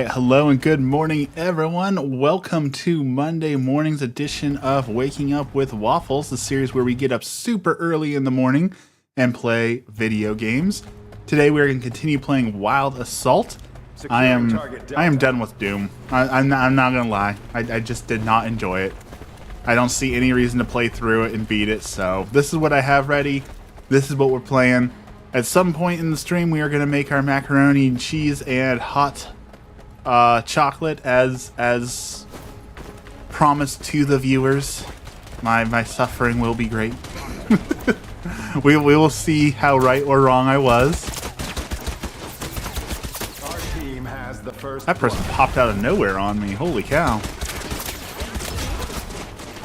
Hello and good morning, everyone. Welcome to Monday morning's edition of Waking Up with Waffles, the series where we get up super early in the morning and play video games. Today we are going to continue playing Wild Assault. I am done with Doom. I'm not going to lie. I just did not enjoy it. I don't see any reason to play through it and beat it, so this is what I have ready. This is what we're playing. At some point in the stream, we are going to make our macaroni and cheese and hot chocolate as promised to the viewers. My suffering will be great. we will see how right or wrong I was. Our team has the first That person popped out of nowhere on me. Holy cow.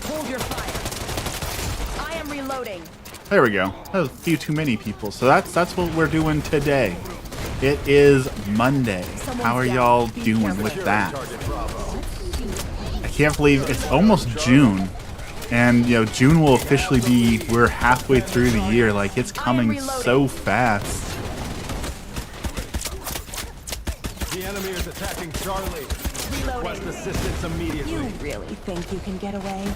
Hold your fire. I am reloading. There we go. That was a few too many people. So that's what we're doing today. It is Monday. How are y'all doing with that? I can't believe it's almost June. And, you know, June will officially be, we're halfway through the year. Like, it's coming so fast. The enemy is attacking Charlie. Request assistance immediately. You really think you can get away?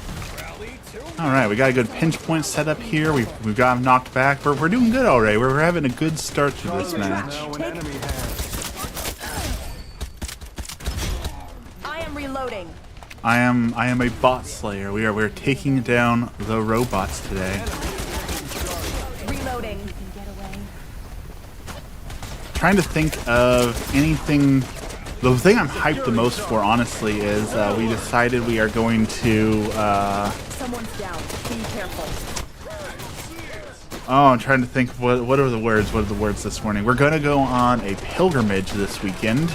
Alright, we got a good pinch point set up here. We've got him knocked back. We're doing good already. We're having a good start to this match. I am reloading. I am a bot slayer. We're taking down the robots today. Reloading. You can get away. Trying to think of anything. The thing I'm hyped the most for, honestly, is we decided we are going to. Someone's down. Be careful. Oh, I'm trying to think. What are the words? What are the words this morning? We're gonna go on a pilgrimage this weekend.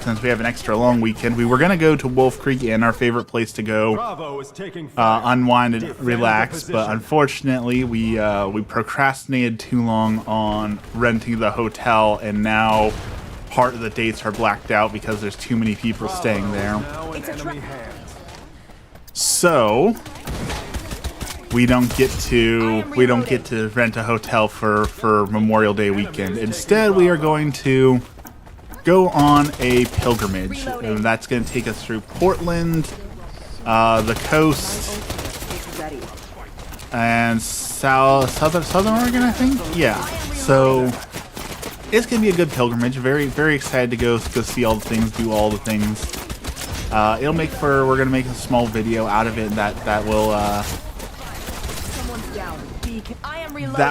Since we have an extra long weekend, we were gonna go to Wolf Creek Inn, our favorite place to go, unwind and relax. But unfortunately, we procrastinated too long on renting the hotel, and now part of the dates are blacked out because there's too many people staying there. So we don't get to rent a hotel for Memorial Day weekend. Instead, we are going to go on a pilgrimage, and that's going to take us through Portland, the coast, and southern Oregon, I think. Yeah. So it's going to be a good pilgrimage. Very, very excited to go see all the things, do all the things. It'll make for, we're going to make a small video out of it that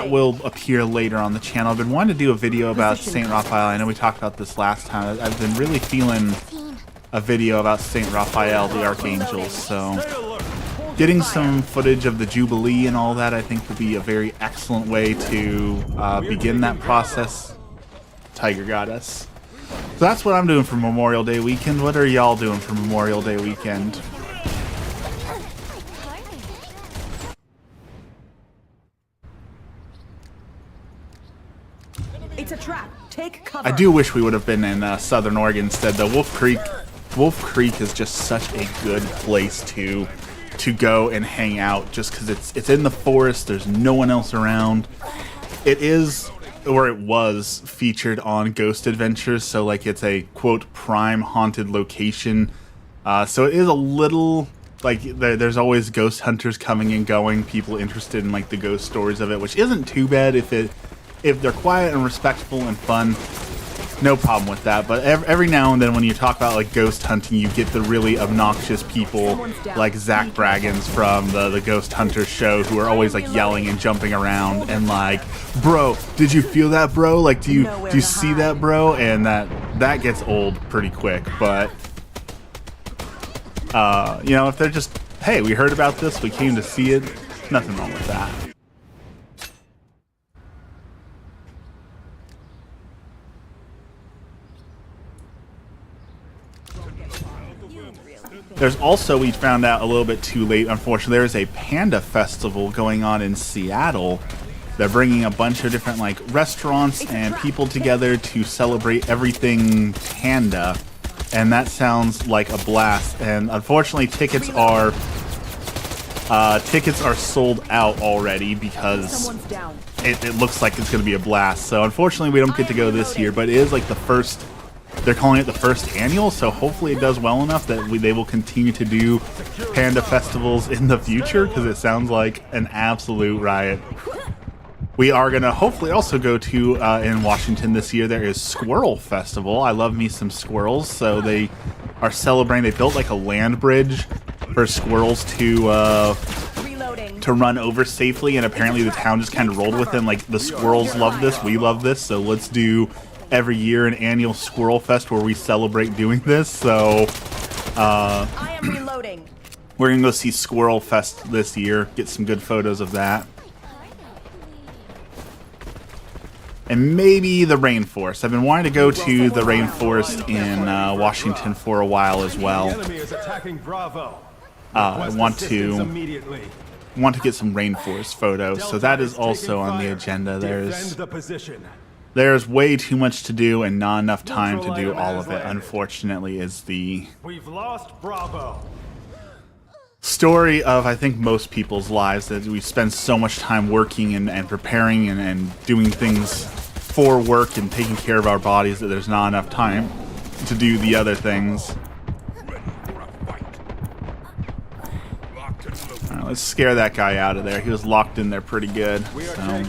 will appear later on the channel. I've been wanting to do a video about St. Raphael. I know we talked about this last time. I've been really feeling a video about St. Raphael, the Archangel. So getting some footage of the Jubilee and all that, I think, would be a very excellent way to begin that process. Tiger got us. So that's what I'm doing for Memorial Day weekend. What are y'all doing for Memorial Day weekend? It's a trap. Take cover. I do wish we would have been in Southern Oregon instead, though. Wolf Creek is just such a good place to go and hang out, just because it's in the forest. There's no one else around. It is, or it was, featured on Ghost Adventures, so like it's a quote prime haunted location. So it is a little like there's always ghost hunters coming and going, people interested in like the ghost stories of it, which isn't too bad if they're quiet and respectful and fun. No problem with that. But every now and then when you talk about like ghost hunting, you get the really obnoxious people like Zach Braggins from the Ghost Hunter show, who are always like yelling and jumping around and like, bro, did you feel that, bro? Like, do you see that, bro? And that gets old pretty quick. But you know, if they're just, hey, we heard about this, we came to see it, nothing wrong with that. There's also, we found out a little bit too late, unfortunately, there is a panda festival going on in Seattle. They're bringing a bunch of different like restaurants and people together to celebrate everything panda, and that sounds like a blast. And unfortunately, tickets are sold out already because it looks like it's going to be a blast. So unfortunately, we don't get to go this year, but it is like the first they're calling it the first annual, so hopefully it does well enough that they will continue to do panda festivals in the future, because it sounds like an absolute riot. We are going to hopefully also go to, in Washington this year, there is Squirrel Festival. I love me some squirrels, so they are celebrating. They built like a land bridge for squirrels to run over safely, and apparently the town just kind of rolled with it. Like, the squirrels love this, we love this, so let's do every year an annual Squirrel Fest where we celebrate doing this. So I am reloading. we're gonna go see Squirrel Fest this year, get some good photos of that. And maybe the rainforest. I've been wanting to go to the rainforest in Washington for a while as well. I want to get some rainforest photos, so that is also on the agenda. There's way too much to do and not enough time to do all of it, unfortunately, is the story of, I think, most people's lives, that we spend so much time working and preparing and doing things for work and taking care of our bodies that there's not enough time to do the other things. Alright, let's scare that guy out of there. He was locked in there pretty good. So.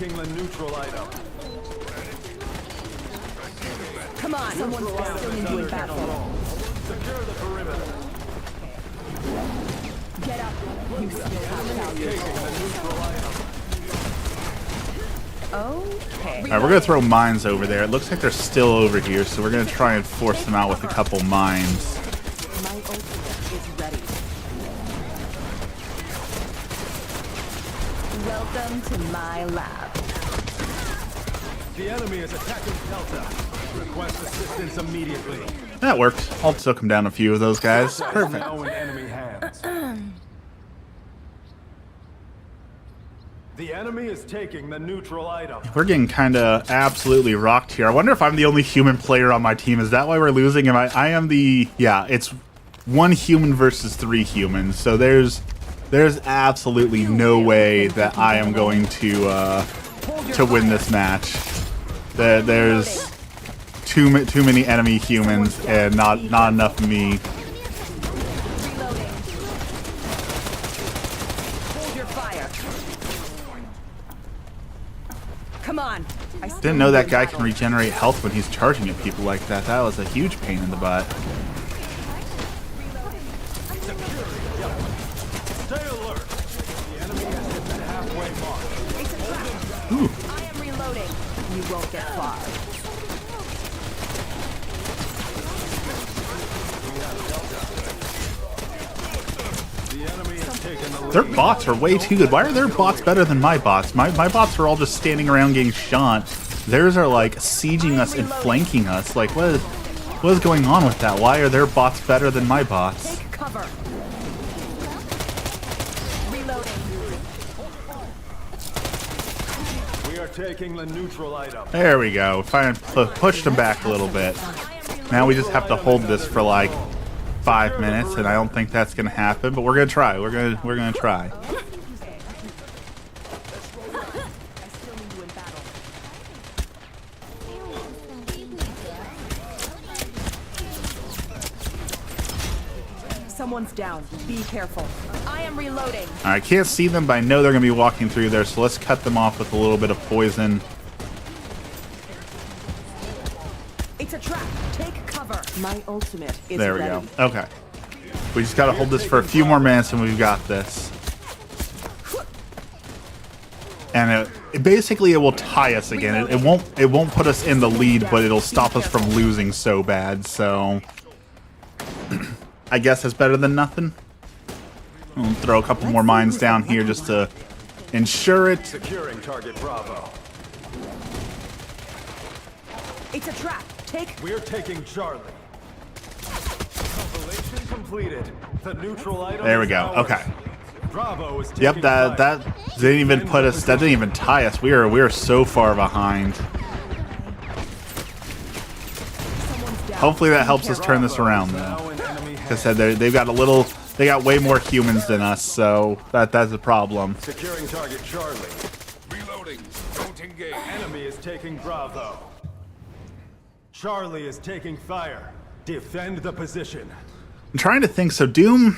Come on, someone's still in battle. Secure the perimeter. Get up. You still have value. Okay. Alright, we're gonna throw mines over there. It looks like they're still over here, so we're gonna try and force them out with a couple mines. My ultimate is ready. Welcome to my lab. The enemy is attacking Delta. Request assistance immediately. That worked. I'll still come down a few of those guys. Perfect. Now in enemy hands. The enemy is taking the neutral item. We're getting kind of absolutely rocked here. I wonder if I'm the only human player on my team. Is that why we're losing? I am the... Yeah, it's 1 human versus 3 humans. So there's absolutely no way that I am going to win this match. There's too many enemy humans and not enough me. Hold your fire. Come on. Didn't know that guy can regenerate health when he's charging at people like that. That was a huge pain in the butt. Stay alert. The enemy has hit the halfway mark. It's a trap. Ooh. I am reloading. You won't get far. The enemy has taken the Their bots are way too good. Why are their bots better than my bots? My bots are all just standing around getting shot. Theirs are like sieging us and flanking us. Like, what is going on with that? Why are their bots better than my bots? Take cover. Reloading. We are taking the neutral item. There we go. Finally pushed them back a little bit. Now we just have to hold this for like 5 minutes, and I don't think that's gonna happen. But we're gonna try. We're gonna try. Someone's down. Be careful. I am reloading. I can't see them, but I know they're gonna be walking through there. So let's cut them off with a little bit of poison. It's a trap. Take cover. My ultimate is There we ready. go. Okay. We just gotta hold this for a few more minutes and we've got this. And it basically will tie us again. It won't put us in the lead, but it'll stop us from losing so bad. So I guess that's better than nothing. We'll throw a couple more mines down here just to ensure it. Securing target Bravo. It's a trap. We're taking Charlie. Compilation completed. The neutral item. There we is go. ours. Okay. Bravo is taking Yep, that didn't even put us. That didn't even tie us. We are so far behind. Hopefully that helps us turn this around, though. Like I said, they've got they got way more humans than us, so that's a problem. Securing target Charlie. Reloading. Don't engage. Enemy is taking Bravo. Charlie is taking fire. Defend the position. I'm trying to think. So Doom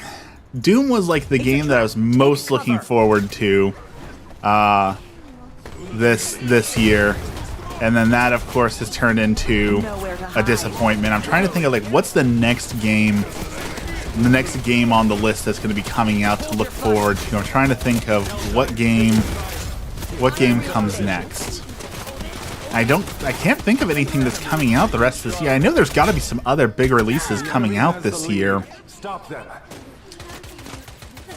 was like the game that I was most looking forward to this year, and then that of course has turned into a disappointment. I'm trying to think of like what's the next game on the list that's going to be coming out to look forward to. I'm trying to think of what game comes next. I can't think of anything that's coming out the rest of this year. I know there's got to be some other big releases coming out this year. Stop them.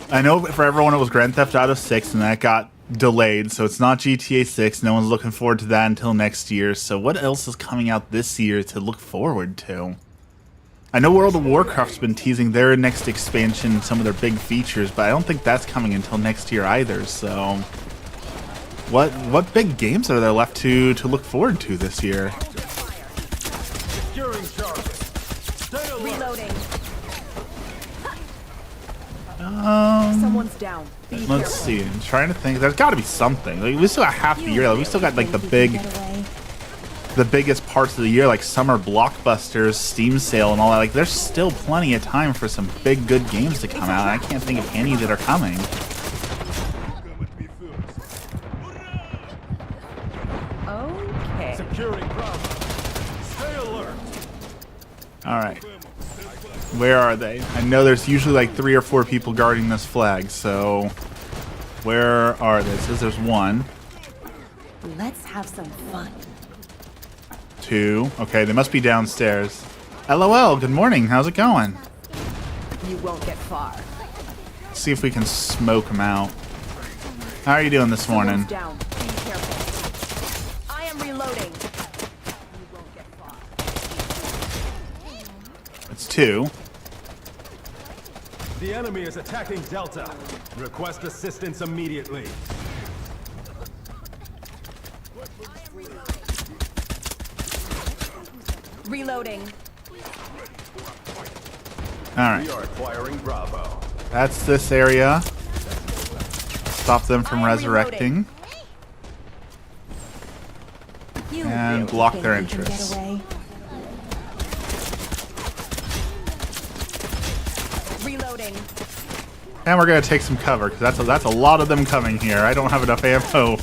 I know for everyone it was Grand Theft Auto 6 and that got delayed, so it's not GTA 6. No one's looking forward to that until next year. So what else is coming out this year to look forward to? I know World of Warcraft's been teasing their next expansion, some of their big features, but I don't think that's coming until next year either, so... What big games are there left to look forward to this year? Securing Charlie. Stay alert. Reloading. Someone's down. Be Let's careful. see. I'm trying to think. There's got to be something. Like, we still got half the year. Like, we still got like the biggest parts of the year, like summer blockbusters, Steam sale, and all that. Like, there's still plenty of time for some big, good games to come out. And I can't think of any that are coming. Okay. Securing Bravo. Stay alert. All right. Where are they? I know there's usually like 3 or 4 people guarding this flag, so where are they? It says there's 1, Let's have some fun. 2. Okay, they must be downstairs. LOL, good morning. How's it going? You won't get far. Let's see if we can smoke them out. How are you doing this morning? Someone's down. Be careful. I am reloading. You won't get far. It's 2. The enemy is attacking Delta. Request assistance immediately. Reloading. All right. We are acquiring Bravo. That's this area. Stop them from I am resurrecting You and really block think their you can get interests. away? Reloading. And we're gonna take some cover because that's a lot of them coming here. I don't have enough ammo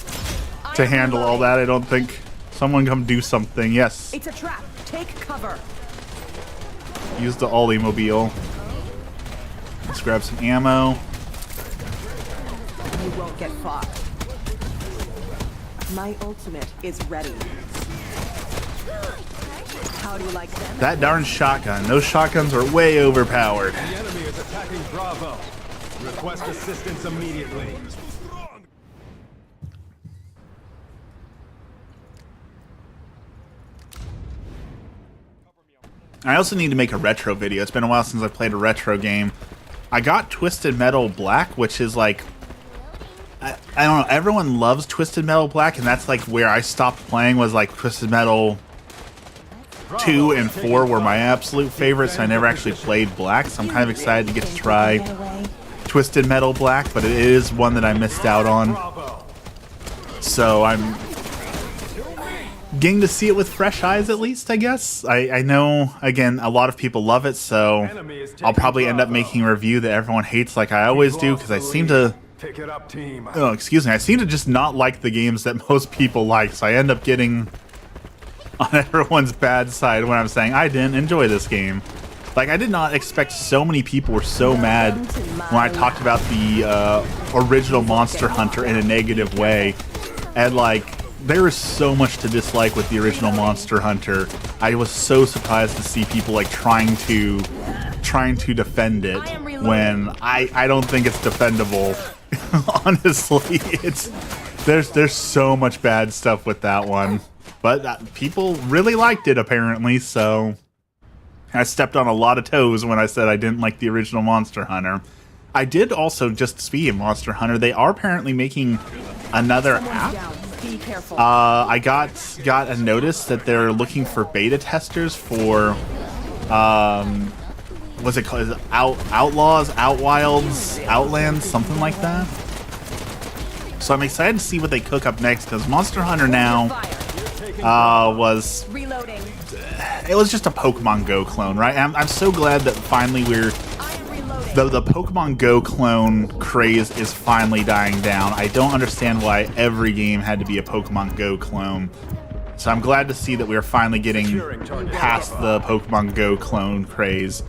to handle all that. I don't think. Someone come do something. Yes. It's a trap. Take cover. Use the Ollie mobile. Let's grab some ammo. You won't get far. My ultimate is ready. How do you like them? That darn shotgun. Those shotguns are way overpowered. The enemy is attacking Bravo. Request assistance immediately. I also need to make a retro video. It's been a while since I've played a retro game. I got Twisted Metal Black, which is like... I don't know. Everyone loves Twisted Metal Black, and that's like where I stopped playing was like Twisted Metal 2 and 4 were my absolute favorites. I never actually played Black, so I'm kind of excited to get to try Twisted Metal Black, but it is one that I missed out on. So I'm getting to see it with fresh eyes at least, I guess. I know, again, a lot of people love it, so I'll probably end up making a review that everyone hates like I always do, because I seem to... Pick it up, team. Oh, excuse me. I seem to just not like the games that most people like, so I end up getting on everyone's bad side when I'm saying I didn't enjoy this game. Like, I did not expect so many people were so mad when I talked about the original Monster Hunter in a negative way. And, like, there is so much to dislike with the original Monster Hunter. I was so surprised to see people, like, trying to defend it when I don't think it's defendable. Honestly, there's so much bad stuff with that one, but people really liked it apparently, so I stepped on a lot of toes when I said I didn't like the original Monster Hunter. I did also, just speaking of Monster Hunter, they are apparently making another app. Be careful. I got a notice that they're looking for beta testers for what's it called? Is it Outlaws, Outwilds, Outlands, something like that. So I'm excited to see what they cook up next, because Monster Hunter now was Reloading. it was just a Pokemon Go clone, right? I'm so glad that finally we're the Pokemon Go clone craze is finally dying down. I don't understand why every game had to be a Pokemon Go clone. So I'm glad to see that we're finally getting past the Pokemon Go clone craze.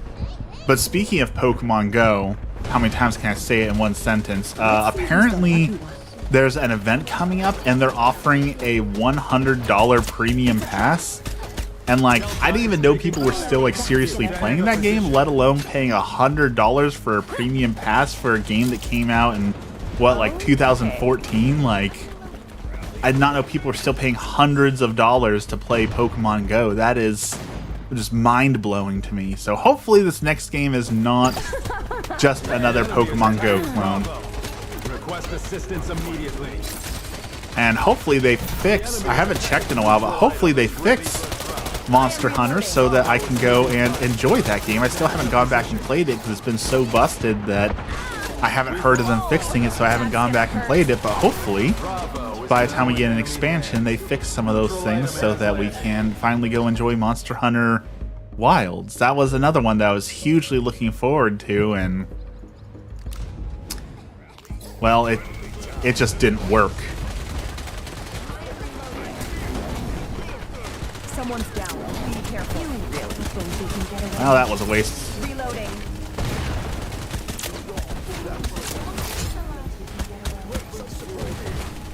But speaking of Pokemon Go, how many times can I say it in one sentence? Apparently there's an event coming up and they're offering a $100 premium pass. And like, I didn't even know people were still like seriously playing that game, let alone paying $100 for a premium pass for a game that came out in what, like 2014? Like, I did not know people were still paying hundreds of dollars to play Pokemon Go. That is just mind-blowing to me. So hopefully this next game is not just another Pokemon Go clone. Request assistance immediately. And hopefully they fix, I haven't checked in a while, but hopefully they fix Monster Hunter so that I can go and enjoy that game. I still haven't gone back and played it because it's been so busted that I haven't heard of them fixing it, so I haven't gone back and played it. But hopefully by the time we get an expansion, they fix some of those things so that we can finally go enjoy Monster Hunter Wilds. That was another one that I was hugely looking forward to, and well, it just didn't work. Someone's down. Be careful. You really think you can get away? Well, that was a waste. Reloading.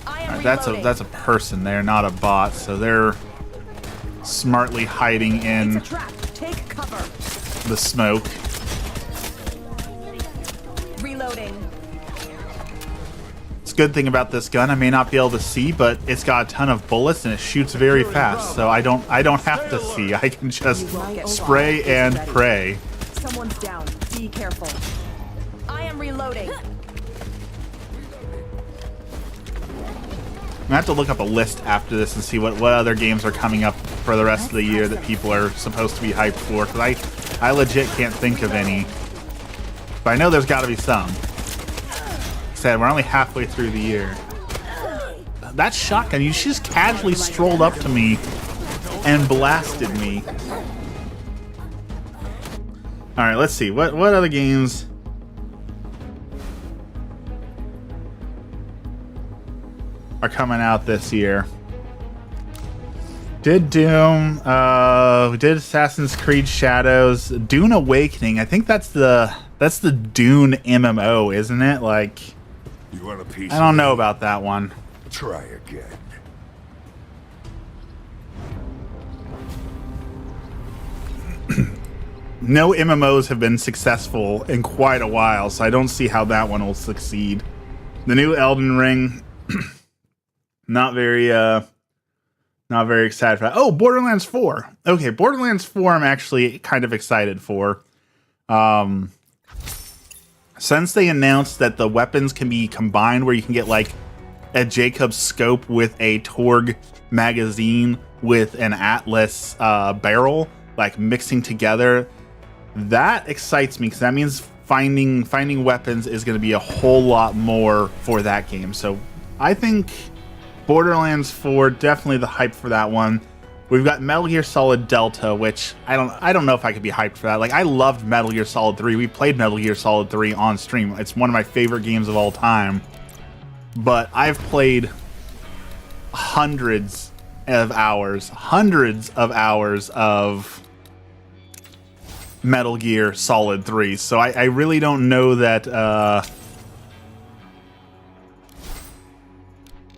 I am reloading. That's a person there, not a bot. So they're smartly hiding in It's a trap. Take cover. the smoke. Reloading. Good thing about this gun, I may not be able to see, but it's got a ton of bullets and it shoots very fast, so I don't have to see. I can just spray and pray. Someone's down. Be careful. I am reloading. I have to look up a list after this and see what other games are coming up for the rest of the year that people are supposed to be hyped for, because I legit can't think of any. But I know there's got to be some. Said we're only halfway through the year. That shotgun, you just casually strolled up to me and blasted me. All right, let's see what other games are coming out this year. Did Doom, we did Assassin's Creed Shadows, Dune Awakening. I think that's the Dune MMO, isn't it? Like, You want a piece? I don't know about that one. Try again. No MMOs have been successful in quite a while, so I don't see how that one will succeed. The new Elden Ring, not very excited for that. Oh, Borderlands 4. Okay, Borderlands 4 I'm actually kind of excited for. Since they announced that the weapons can be combined, where you can get like a Jacob's scope with a Torg magazine with an Atlas barrel, like mixing together, that excites me because that means finding weapons is going to be a whole lot more for that game. So I think Borderlands 4, definitely the hype for that one. We've got Metal Gear Solid Delta, which I don't know if I could be hyped for that. Like, I loved Metal Gear Solid 3. We played Metal Gear Solid 3 on stream. It's one of my favorite games of all time. But I've played hundreds of hours of Metal Gear Solid 3. So I really don't know that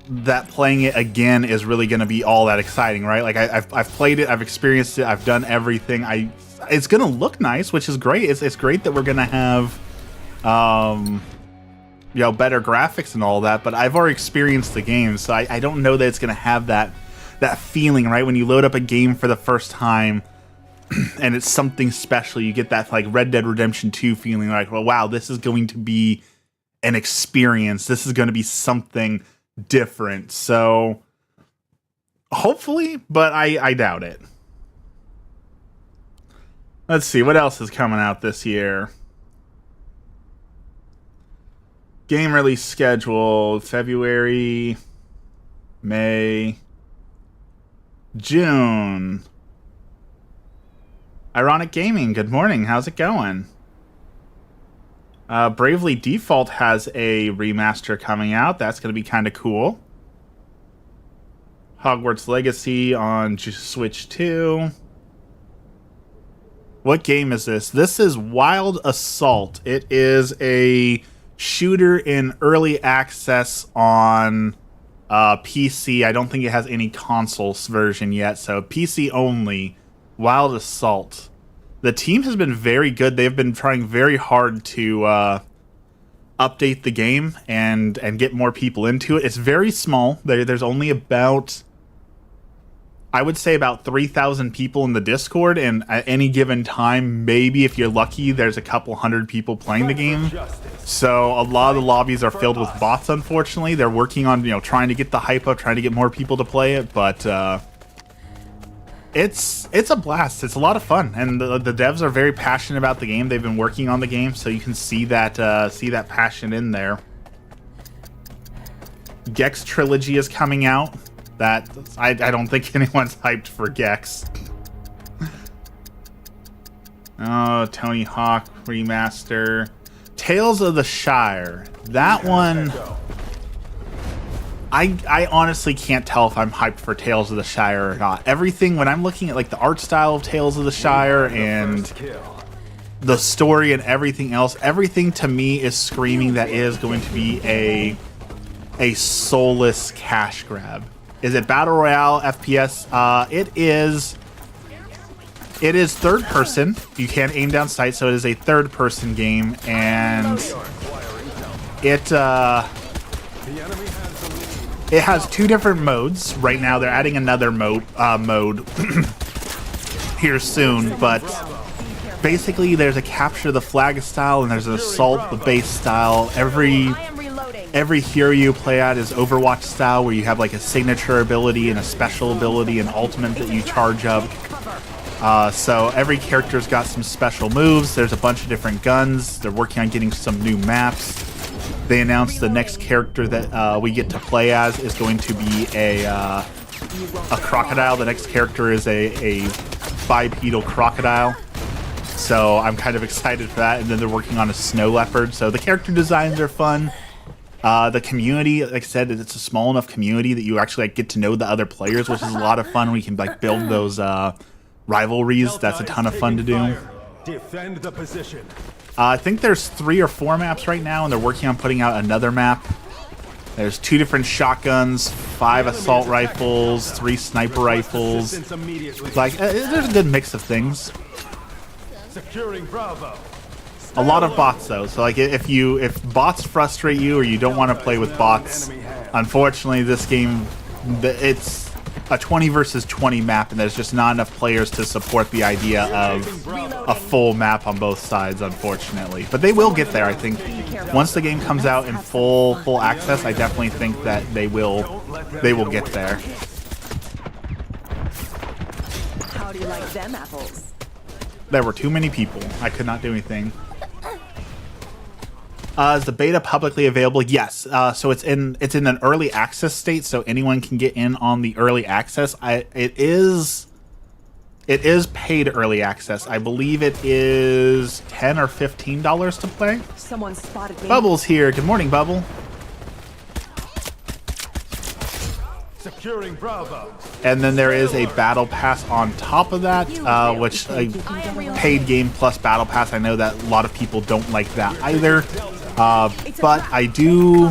that playing it again is really going to be all that exciting, right? Like I've played it, I've experienced it, I've done everything. It's going to look nice, which is great. It's great that we're going to have you know, better graphics and all that, but I've already experienced the game, so I don't know that it's going to have that feeling, right? When you load up a game for the first time and it's something special, you get that like Red Dead Redemption 2 feeling, like, well, wow, this is going to be an experience. This is going to be something different. So hopefully, but I doubt it. Let's see what else is coming out this year. Game release schedule: February, May, June. Ironic Gaming, good morning. How's it going? Bravely Default has a remaster coming out. That's going to be kind of cool. Hogwarts Legacy on Switch 2. What game is this? This is Wild Assault. It is a shooter in early access on PC. I don't think it has any consoles version yet, so PC only. Wild Assault. The team has been very good. They've been trying very hard to update the game and get more people into it. It's very small. There's only about, I would say, about 3,000 people in the Discord, and at any given time, maybe if you're lucky, there's a couple hundred people playing the game. So a lot of the lobbies are filled with bots, unfortunately. They're working on, trying to get the hype up, trying to get more people to play it, but it's a blast. It's a lot of fun, and the devs are very passionate about the game. They've been working on the game, so you can see that passion in there. Gex Trilogy is coming out. That I don't think anyone's hyped for Gex. Oh, Tony Hawk remaster. Tales of the Shire. That one, I honestly can't tell if I'm hyped for Tales of the Shire or not. Everything, when I'm looking at like the art style of Tales of the Shire and the story and everything else, everything to me is screaming that it is going to be a soulless cash grab. Is it Battle Royale FPS? It is third person. You can't aim down sight, so it is a third person game, and it has two different modes. Right now they're adding another mode here soon, but basically there's a capture the flag style and there's an assault the base style. Every hero you play at is Overwatch style, where you have like a signature ability and a special ability and ultimate that you charge up. So every character's got some special moves. There's a bunch of different guns. They're working on getting some new maps. They announced the next character that we get to play as is going to be a crocodile. The next character is a bipedal crocodile. So I'm kind of excited for that. And then they're working on a snow leopard. So the character designs are fun. The community, like I said, it's a small enough community that you actually get to know the other players, which is a lot of fun. We can build those rivalries. That's a ton of fun to do. Defend the position. I think there's 3 or 4 maps right now, and they're working on putting out another map. There's 2 different shotguns, 5 assault rifles, 3 sniper rifles. There's a good mix of things. Securing Bravo. A lot of bots though, so if bots frustrate you or you don't want to play with bots, unfortunately this game, it's a 20 versus 20 map and there's just not enough players to support the idea of a full map on both sides, unfortunately. But they will get there, I think. Once the game comes out in full access, I definitely think that they will get there. How do you like them apples? There were too many people. I could not do anything. Is the beta publicly available? Yes. So it's in an early access state, so anyone can get in on the early access. It is paid early access. I believe it is $10 or $15 to play. Someone spotted me. Bubble's here. Good morning, Bubble. Securing Bravo. And then there is a battle pass on top of that, which paid game plus battle pass. I know that a lot of people don't like that either. But I do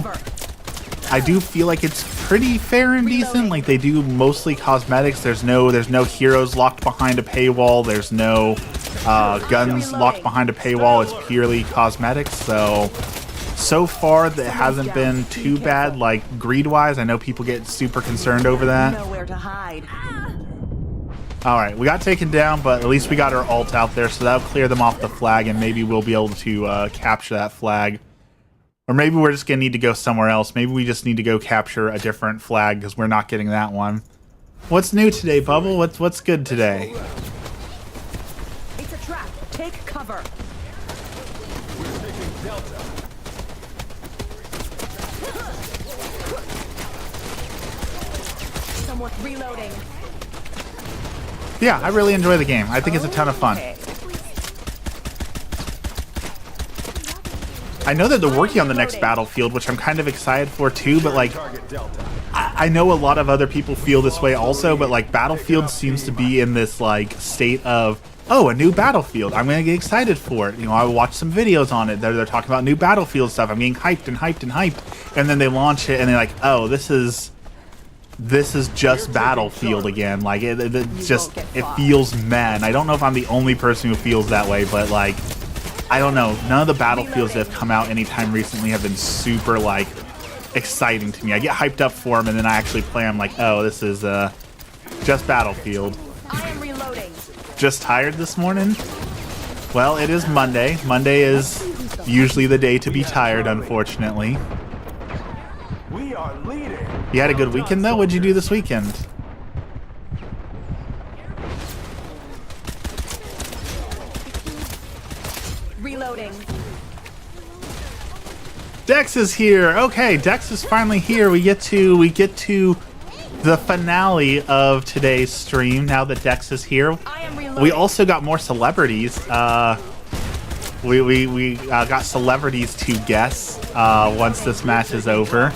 feel like it's pretty fair and decent. Like, they do mostly cosmetics. There's no heroes locked behind a paywall. There's no guns locked behind a paywall. It's purely cosmetics. So far that hasn't been too bad. Like, greed-wise, I know people get super concerned over that. Nowhere to hide. All right, we got taken down, but at least we got our ult out there, so that'll clear them off the flag, and maybe we'll be able to capture that flag. Or maybe we're just going to need to go somewhere else. Maybe we just need to go capture a different flag because we're not getting that one. What's new today, Bubble? What's good today? It's a trap. Take cover. We're taking Delta. Someone reloading. Yeah, I really enjoy the game. I think it's a ton of fun. Okay. I know that they're working on the next Battlefield, which I'm kind of excited for too, but like, Target Delta. I know a lot of other people feel this way also, but like Battlefield seems to be in this like state of, oh, a new Battlefield. I'm gonna get excited for it. You know, I watched some videos on it. They're talking about new Battlefield stuff. I'm getting hyped and hyped and hyped, and then they launch it and they're like, oh, this is just Battlefield again. Like it just it feels meh. And I don't know if I'm the only person who feels that way, but like, I don't know. None of the Battlefields that have come out anytime recently have been super like exciting to me. I get hyped up for them, and then I actually play them like, oh, this is just Battlefield. I am reloading. Just tired this morning? Well, it is Monday. Monday is usually the day to be tired, unfortunately. We are leading. You had a good weekend, though? What'd you do this weekend? Reloading. Dex is here. Okay, Dex is finally here. We get to the finale of today's stream now that Dex is here. I am reloading. We also got more celebrities. We got celebrities to guess once this match is over.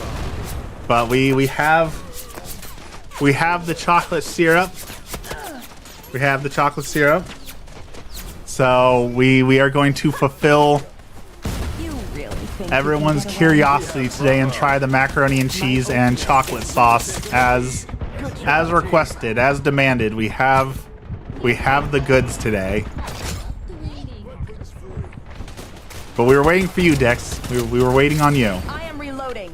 But we have the chocolate syrup. We have the chocolate syrup. So we are going to fulfill You really think everyone's you can get curiosity today and try the macaroni and cheese and chocolate sauce as requested, as demanded. We have the goods today. But we were waiting for you, Dex. We were waiting on you. away? I am reloading.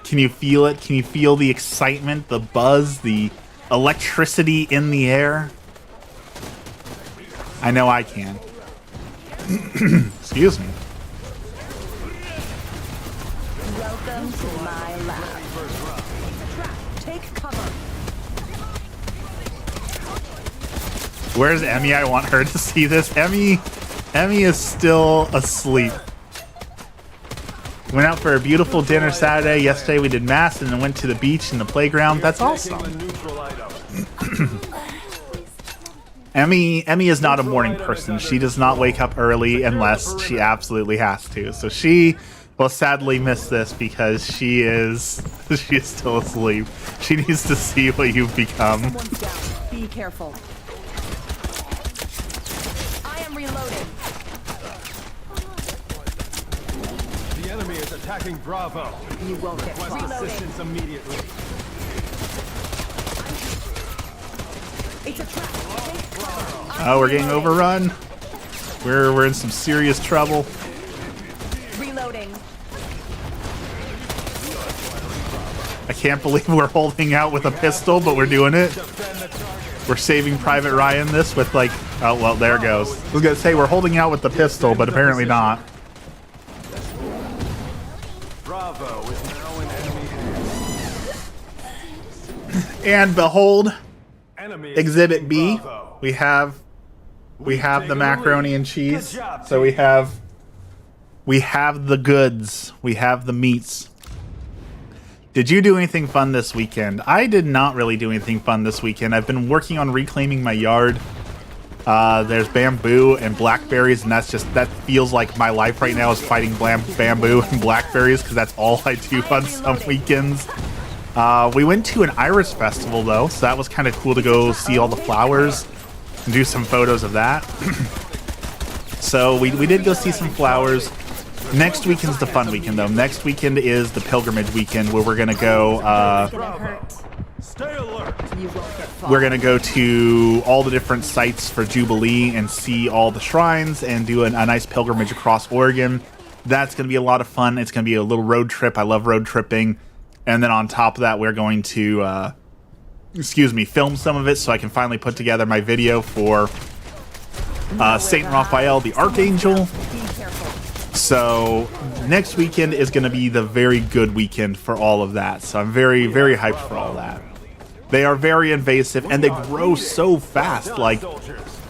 Can you feel it? Can you feel the excitement, the buzz, the electricity in the air? I know I can. Excuse me. Welcome to my lab. Take cover. Where's Emmy? I want her to see this. Emmy is still asleep. Went out for a beautiful dinner Saturday. Yesterday we did mass and then went to the beach and the playground. That's awesome. The neutral item. Emmy is not a morning person. She does not wake up early unless she absolutely has to. So she will sadly miss this because she is still asleep. She needs to see what you've become. Someone's down. Be careful. I am reloading. The enemy is attacking Bravo. You won't get Request far. assistance immediately. It's a trap. Take cover. Oh, we're getting overrun. We're in some serious trouble. Reloading. I can't believe we're holding out with a pistol, but we're doing it. Defend the target. We're saving Private Ryan this with like, oh well, there it goes. I was gonna say we're holding out with the pistol, but apparently not. Bravo is now in enemy hands. And behold, Enemy is Exhibit taking B. Bravo. We have the macaroni and cheese. Good job, So we have the goods. We have the meats. Did you do anything fun this weekend? I did not really do anything fun this weekend. I've been working on reclaiming my yard. There's bamboo and blackberries, and that feels like my life right now is fighting bamboo and blackberries because that's all I do on some weekends. We went to an iris festival though, so that was kind of cool to go see all the flowers and do some photos of that. So we did go see some flowers. Next weekend's the fun weekend though. Next weekend is the pilgrimage weekend where we're gonna go. Stay alert. You won't get far. We're gonna go to all the different sites for Jubilee and see all the shrines and do a nice pilgrimage across Oregon. That's gonna be a lot of fun. It's gonna be a little road trip. I love road tripping. And then on top of that, we're going to, film some of it so I can finally put together my video for Saint Raphael, the Archangel. Be careful. So next weekend is going to be the very good weekend for all of that. So I'm very, very hyped for all that. They are very invasive and they grow so fast. Like,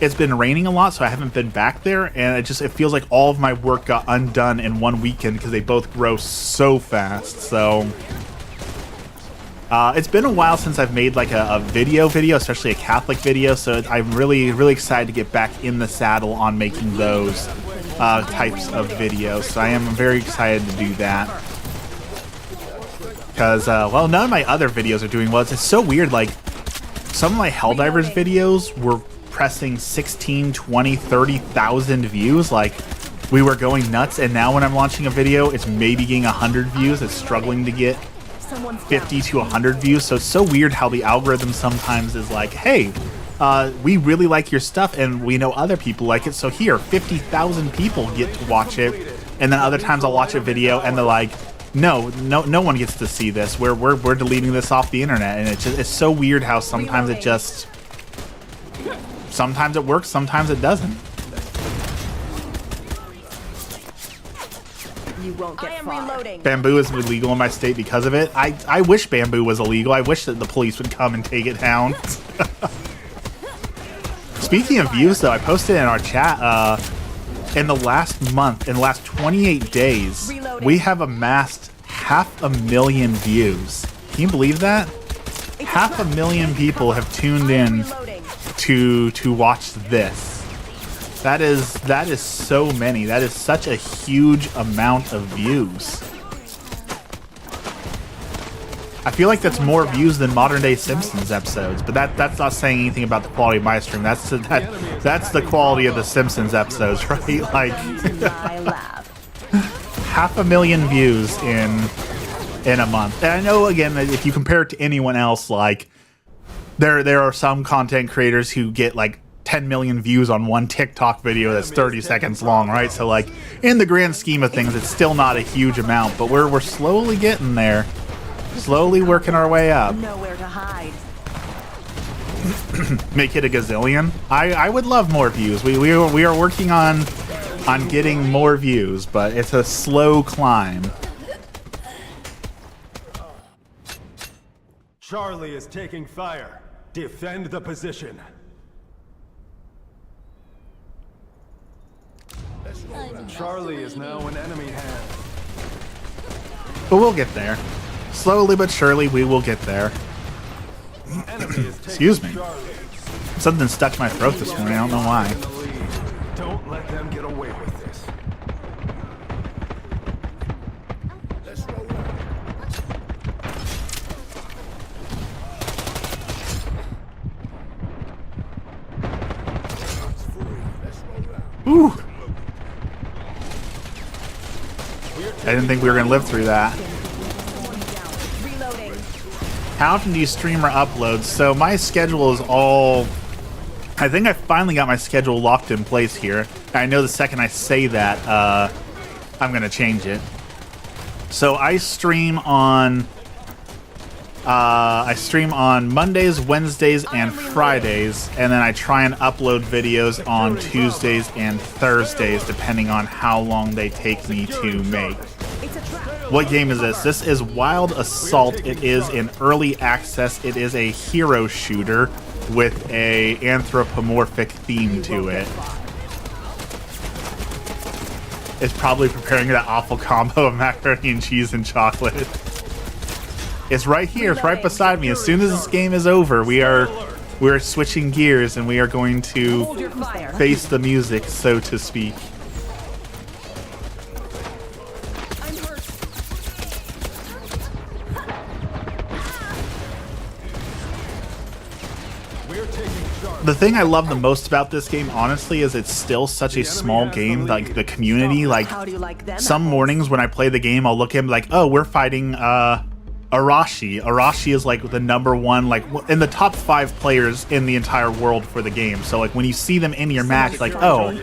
it's been raining a lot, so I haven't been back there, and it feels like all of my work got undone in one weekend because they both grow so fast. So It's been a while since I've made like a video, especially a Catholic video, so I'm really excited to get back in the saddle on making those types of videos. So I am very excited to do that. Because, well, none of my other videos are doing well. It's so weird, like, some of my Helldivers videos were pressing 16, 20, 30,000 views. Like, we were going nuts, and now when I'm launching a video, it's maybe getting 100 views. It's struggling to get 50 to 100 views. So it's so weird how the algorithm sometimes is like, hey, we really like your stuff, and we know other people like it, so here, 50,000 people get to watch it. And then other times I'll watch a video, and they're like, no one gets to see this. We're deleting this off the internet, and it's so weird how sometimes it just, sometimes it works, sometimes it doesn't. You won't get reloading. Bamboo is illegal in my state because of it. I wish bamboo was illegal. I wish that the police would come and take it down. Speaking of views, though, I posted in our chat. In the last month, in the last 28 days, we have amassed 500,000 views. Can you believe that? 500,000 people have tuned in to watch this. That is so many. That is such a huge amount of views. I feel like that's more views than modern day Simpsons episodes, but that's not saying anything about the quality of my stream. That's the quality of the Simpsons episodes, right? Like 500,000 views in a month. And I know, again, that if you compare it to anyone else, like there are some content creators who get like 10 million views on one TikTok video that's 30 seconds long, right? So like in the grand scheme of things, it's still not a huge amount, but we're slowly getting there. Slowly working our way up. Nowhere to hide. Make it a gazillion. I would love more views. We are working on getting more views, but it's a slow climb. Charlie is taking fire. Defend the position. Charlie is now in enemy hands. But we'll get there. Slowly but surely, we will get there. Excuse me. Something stuck in my throat this morning. I don't know why. Don't let them get away with this. Ooh. I didn't think we were going to live through that. How often do you stream or upload? So my schedule is all... I think I finally got my schedule locked in place here. I know the second I say that, I'm going to change it. So I stream on... Mondays, Wednesdays, and Fridays, and then I try and upload videos on Tuesdays and Thursdays, depending on how long they take me to make. What game is this? This is Wild Assault. It is in early access. It is a hero shooter with a anthropomorphic theme to it. It's probably preparing that awful combo of macaroni and cheese and chocolate. It's right here. It's right beside me. As soon as this game is over, we're switching gears and we are going to face the music, so to speak. The thing I love the most about this game, honestly, is it's still such a small game. Like, the community, like, some mornings when I play the game, I'll look at him like, oh, we're fighting, Arashi. Arashi is, like, the #1, like, in the top 5 players in the entire world for the game. So, like, when you see them in your match, like, oh,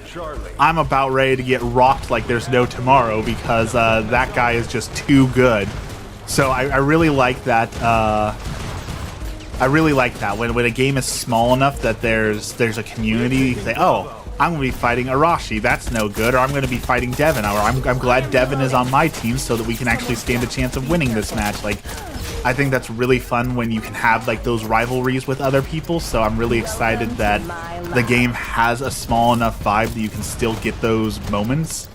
I'm about ready to get rocked like there's no tomorrow because, that guy is just too good. So I really like that, I really like that when a game is small enough that there's a community. You say, oh, I'm going to be fighting Arashi. That's no good. Or I'm going to be fighting Devin. Or I'm glad Devin is on my team so that we can actually stand a chance of winning this match. Like, I think that's really fun when you can have like those rivalries with other people. So I'm really excited that the game has a small enough vibe that you can still get those moments.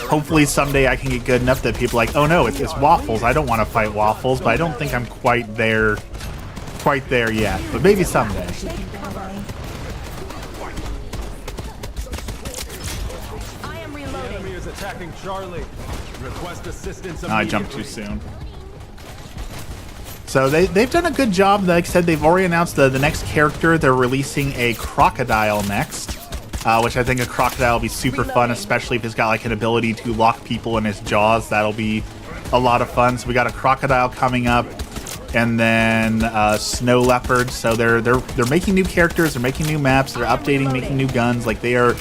Hopefully someday I can get good enough that people are like, oh no, it's waffles. I don't want to fight waffles, but I don't think I'm quite there yet. But maybe someday. I am The reloading. enemy is attacking Charlie. Request assistance I immediately. jumped too soon. So they've done a good job. Like I said, they've already announced the next character. They're releasing a crocodile next, which I think a crocodile will be super fun, especially if it's got like an ability to lock people in his jaws. That'll be a lot of fun. So we got a crocodile coming up, and then snow leopard. So they're making new characters. They're making new maps. They're updating, making new guns. Like they are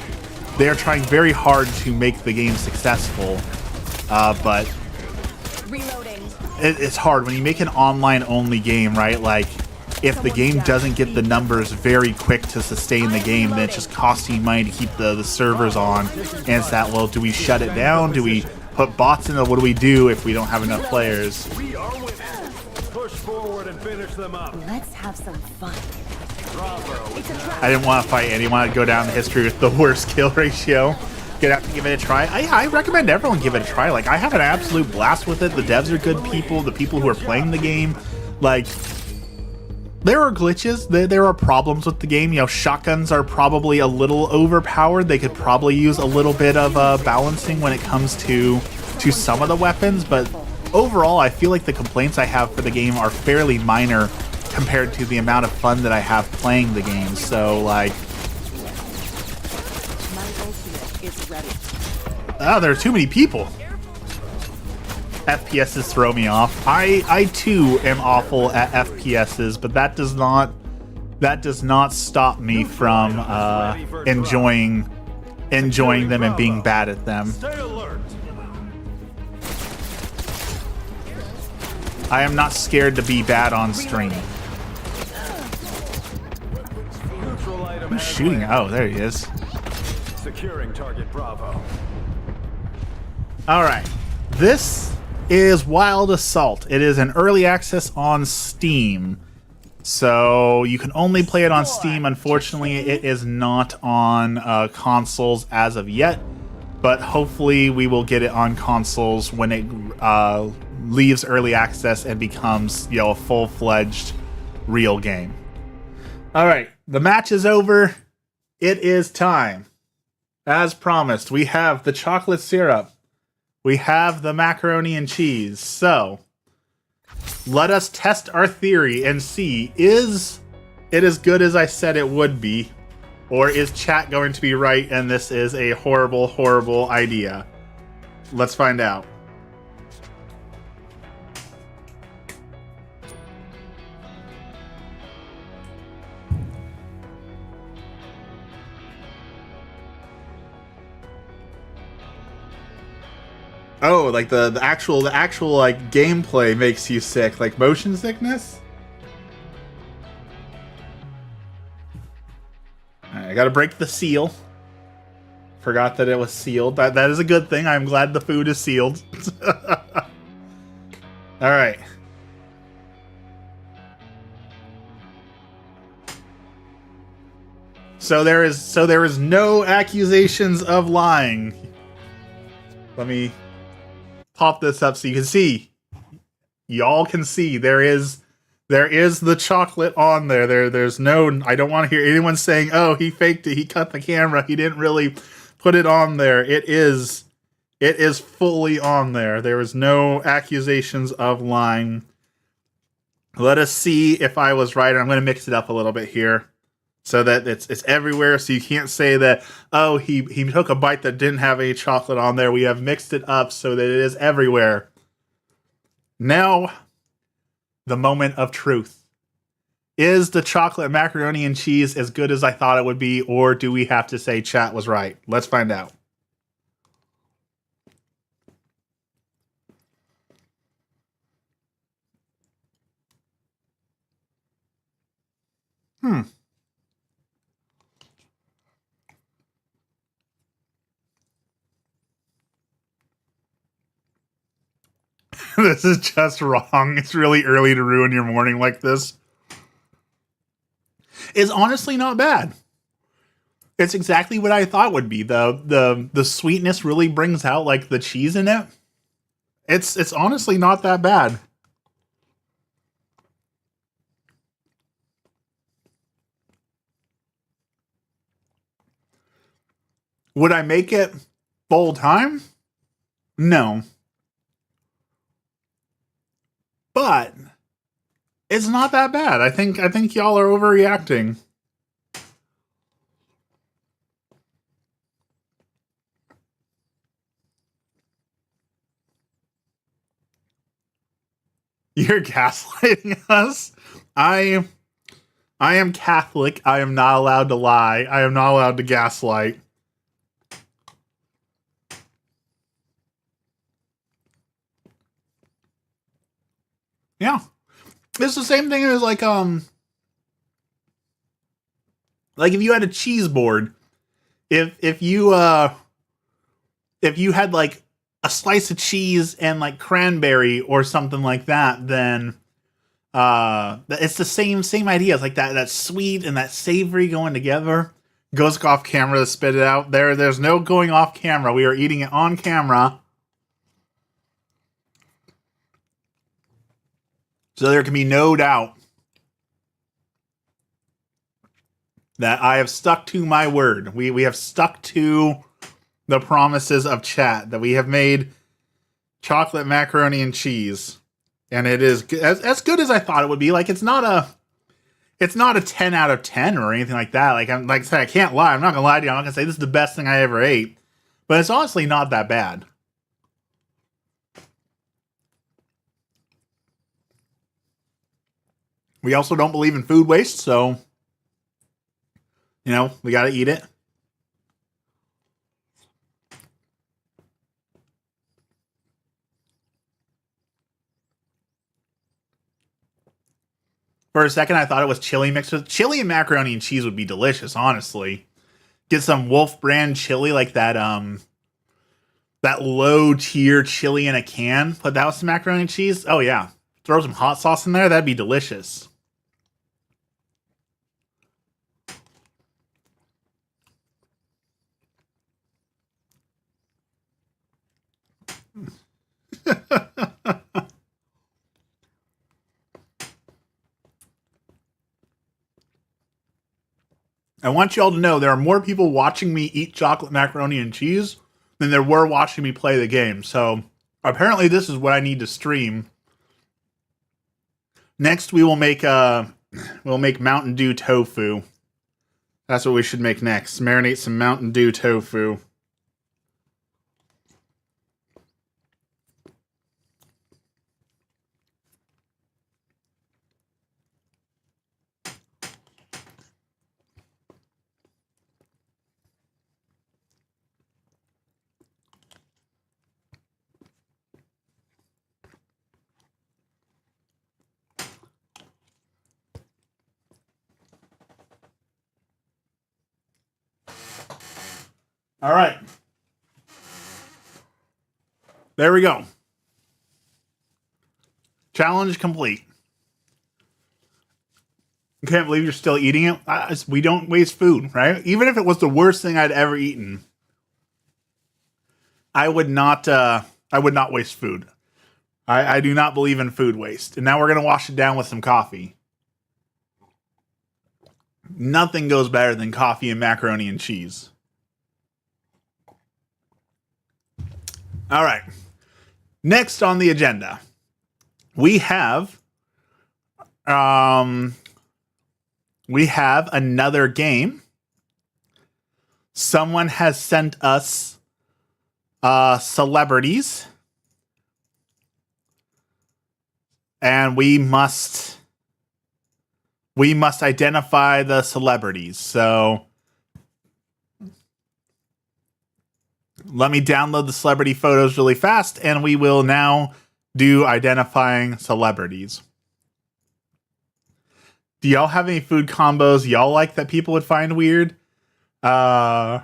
trying very hard to make the game successful, but. Reloading. It's hard when you make an online-only game, right? Like, if the game doesn't get the numbers very quick to sustain the game, then it's just costing you money to keep the servers on. And it's that, well, do we shut it down? Do we put bots in it? What do we do if we don't have enough players? We are winning. Push forward and finish them up. Let's have some fun. Bravo. It's a trap. I didn't want to fight anyone. I'd go down in history with the worst kill ratio. Gonna have to give it a try. I recommend everyone give it a try. Like, I have an absolute blast with it. The devs are good people. The people who are playing the game, like, there are glitches. There are problems with the game. You know, shotguns are probably a little overpowered. They could probably use a little bit of balancing when it comes to some of the weapons. But overall, I feel like the complaints I have for the game are fairly minor compared to the amount of fun that I have playing the game. So, like, oh, there are too many people. FPSs throw me off. I too am awful at FPSs, but that does not stop me from enjoying them and being bad at them. Stay alert. I am not scared to be bad on stream. Neutral item Who's has shooting? landed. Oh, there he is. Securing target Bravo. All right, this is Wild Assault. It is an early access on Steam, so you can only play it on Steam. Unfortunately, it is not on consoles as of yet, but hopefully we will get it on consoles when it leaves early access and becomes, you know, a full-fledged real game. All right, the match is over. It is time. As promised, we have the chocolate syrup. We have the macaroni and cheese. So, let us test our theory and see, is it as good as I said it would be? Or is chat going to be right and this is a horrible, horrible idea? Let's find out. Oh, like the actual like gameplay makes you sick, like motion sickness? Alright, I gotta break the seal. Forgot that it was sealed. That is a good thing. I'm glad the food is sealed. Alright. So there is no accusations of lying. Let me pop this up so you can see. Y'all can see there is the chocolate on there. There's no, I don't want to hear anyone saying, "Oh, he faked it. He cut the camera. He didn't really put it on there." It is fully on there. There is no accusations of lying. Let us see if I was right. I'm going to mix it up a little bit here so that it's everywhere, so you can't say that, oh, he took a bite that didn't have any chocolate on there. We have mixed it up so that it is everywhere. Now, the moment of truth. Is the chocolate macaroni and cheese as good as I thought it would be, or do we have to say chat was right? Let's find out. This is just wrong. It's really early to ruin your morning like this. It's honestly not bad. It's exactly what I thought would be. The sweetness really brings out like the cheese in it. It's honestly not that bad. Would I make it full time? No. But it's not that bad. I think y'all are overreacting. You're gaslighting us? I am Catholic. I am not allowed to lie. I am not allowed to gaslight. Yeah. It's the same thing as like if you had a cheese board, if you had like a slice of cheese and like cranberry or something like that, then it's the same idea. It's like that sweet and that savory going together. Goes off camera to spit it out. There's no going off camera. We are eating it on camera. So there can be no doubt that I have stuck to my word. We have stuck to the promises of chat that we have made chocolate macaroni and cheese. And it is as good as I thought it would be. Like it's not a 10 out of 10 or anything like that. Like I said, I can't lie. I'm not gonna lie to you. I'm not gonna say this is the best thing I ever ate. But it's honestly not that bad. We also don't believe in food waste, so we gotta eat it. For a second, I thought it was chili mixed with chili and macaroni and cheese would be delicious, honestly. Get some Wolf brand chili like that low tier chili in a can. Put that with some macaroni and cheese. Oh yeah. Throw some hot sauce in there. That'd be delicious. I want you all to know there are more people watching me eat chocolate macaroni and cheese than there were watching me play the game. So apparently this is what I need to stream. Next we'll make Mountain Dew tofu. That's what we should make next. Marinate some Mountain Dew tofu. All right. There we go. Challenge complete. I can't believe you're still eating it. We don't waste food, right? Even if it was the worst thing I'd ever eaten, I would not waste food. I do not believe in food waste. And now we're going to wash it down with some coffee. Nothing goes better than coffee and macaroni and cheese. All right. Next on the agenda, we have another game. Someone has sent us celebrities, and we must identify the celebrities. So let me download the celebrity photos really fast, and we will now do identifying celebrities. Do y'all have any food combos y'all like that people would find weird? My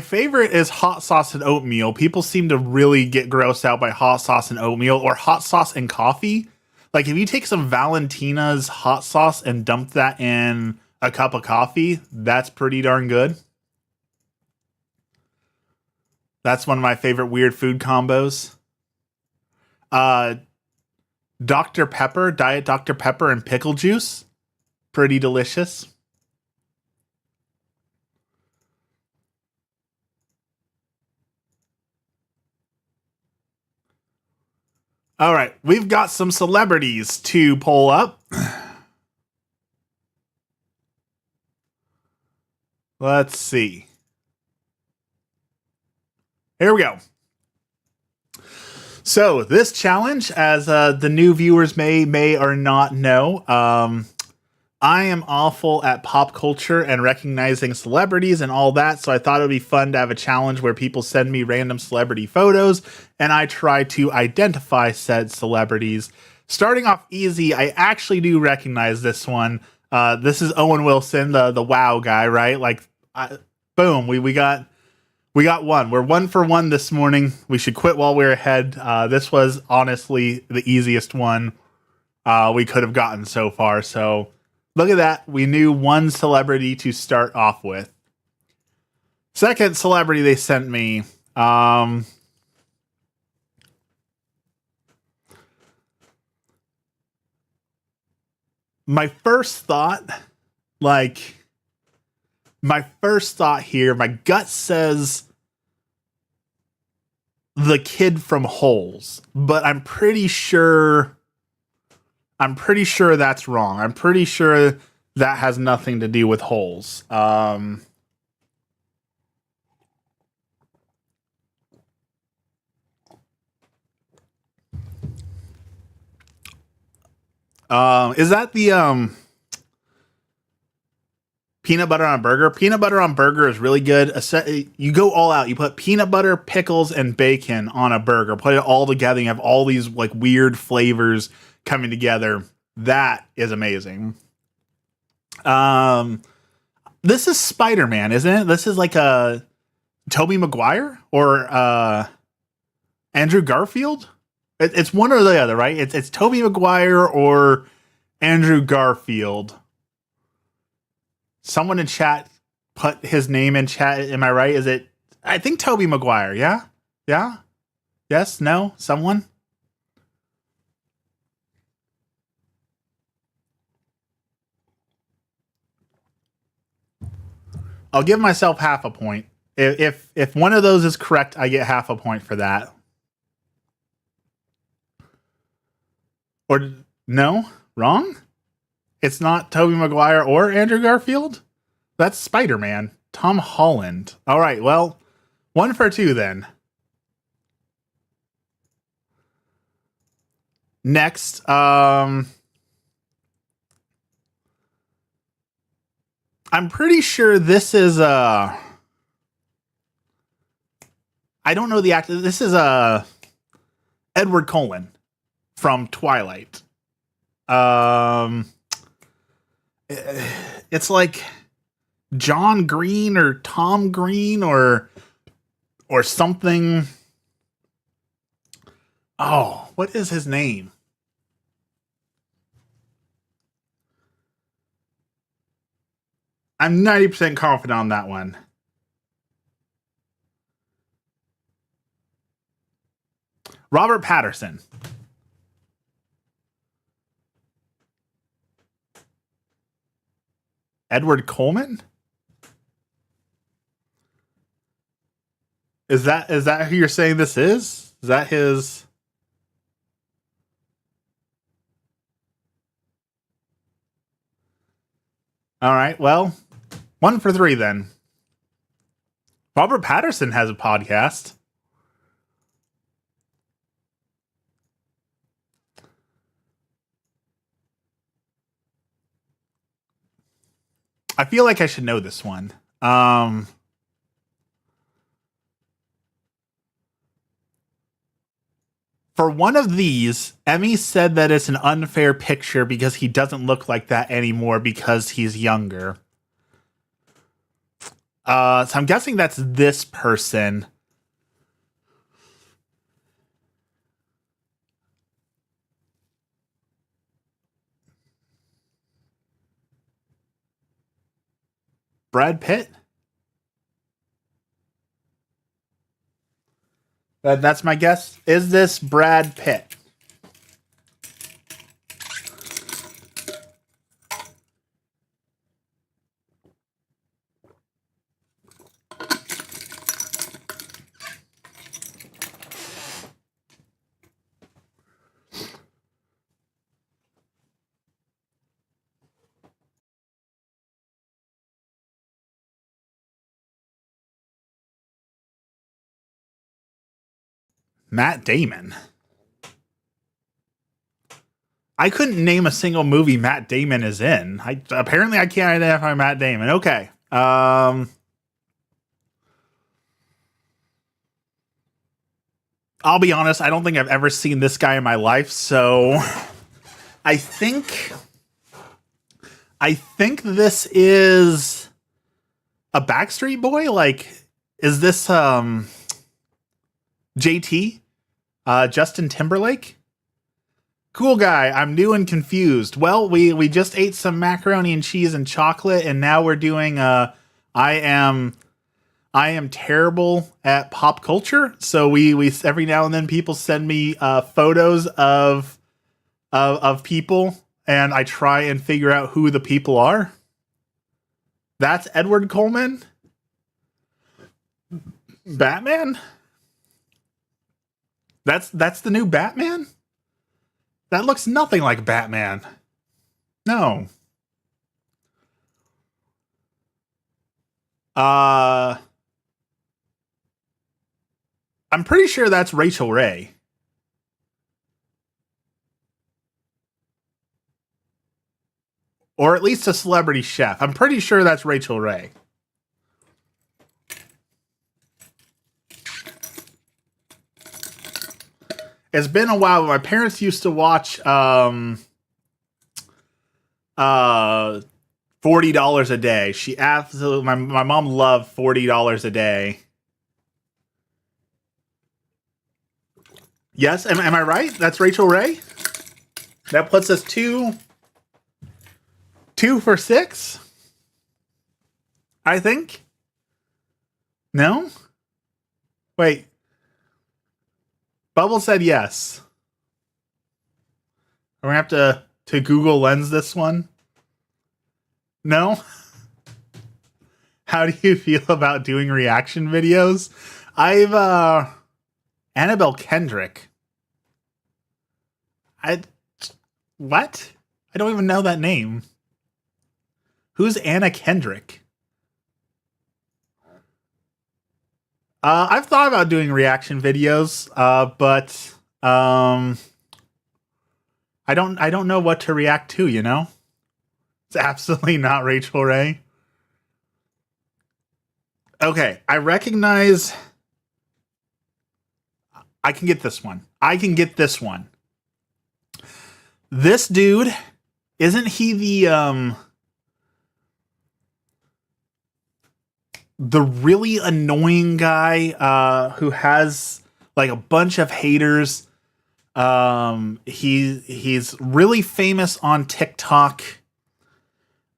favorite is hot sauce and oatmeal. People seem to really get grossed out by hot sauce and oatmeal, or hot sauce and coffee. Like if you take some Valentina's hot sauce and dump that in a cup of coffee. That's pretty darn good. That's one of my favorite weird food combos. Dr. Pepper, Diet Dr. Pepper and pickle juice. Pretty delicious. All right, we've got some celebrities to pull up. Let's see. Here we go. So this challenge, as the new viewers may or not know, I am awful at pop culture and recognizing celebrities and all that, so I thought it would be fun to have a challenge where people send me random celebrity photos, and I try to identify said celebrities. Starting off easy, I actually do recognize this one. This is Owen Wilson, the WoW guy, right? Like, boom, we got one. We're 1 for 1 this morning. We should quit while we're ahead. This was honestly the easiest one we could have gotten so far. So look at that. We knew one celebrity to start off with. Second celebrity they sent me. My first thought here, my gut says the kid from Holes, but I'm pretty sure that's wrong. I'm pretty sure that has nothing to do with Holes. Is that the peanut butter on a burger? Peanut butter on burger is really good. You go all out. You put peanut butter, pickles, and bacon on a burger. Put it all together. You have all these like weird flavors coming together. That is amazing. This is Spider-Man, isn't it? This is like a Tobey Maguire or Andrew Garfield. It's one or the other, right? It's Tobey Maguire or Andrew Garfield. Someone in chat put his name in chat. Am I right? Is it? I think Tobey Maguire. Yeah? Yeah? Yes? No? Someone? I'll give myself half a point. If one of those is correct, I get half a point for that. Or no? Wrong? It's not Tobey Maguire or Andrew Garfield? That's Spider-Man. Tom Holland. All right, well, 1 for 2 then. Next, I'm pretty sure this is I don't know the actor. This is Edward Cullen from Twilight. It's like John Green or Tom Green or something. Oh, what is his name? I'm 90% confident on that one. Robert Patterson. Edward Coleman? Is that who you're saying this is? Is that his? All right, well, 1 for 3 then. Robert Patterson has a podcast. I feel like I should know this one. For one of these, Emmy said that it's an unfair picture because he doesn't look like that anymore because he's younger. So I'm guessing that's this person. Brad Pitt? That's my guess. Is this Brad Pitt? Matt Damon. I couldn't name a single movie Matt Damon is in. Apparently I can't identify Matt Damon. Okay. I'll be honest, I don't think I've ever seen this guy in my life, so I think this is a Backstreet Boy. Like, is this JT? Justin Timberlake? Cool guy, I'm new and confused. Well, we just ate some macaroni and cheese and chocolate, and now we're doing I am terrible at pop culture. So we every now and then people send me photos of people, and I try and figure out who the people are. That's Edward Coleman? Batman? That's the new Batman? That looks nothing like Batman. No. I'm pretty sure that's Rachel Ray. Or at least a celebrity chef. I'm pretty sure that's Rachel Ray. It's been a while. My parents used to watch $40 a day. She absolutely my mom loved $40 a day. Yes, am I right? That's Rachel Ray? That puts us two for 6. I think. No? Wait. Bubble said yes. We're gonna have to Google Lens this one. No? How do you feel about doing reaction videos? I've Annabelle Kendrick. What? I don't even know that name. Who's Anna Kendrick? I've thought about doing reaction videos, but I don't know what to react to, you know? It's absolutely not Rachel Ray. Okay, I recognize I can get this one. This dude, isn't he the really annoying guy who has like a bunch of haters? He's really famous on TikTok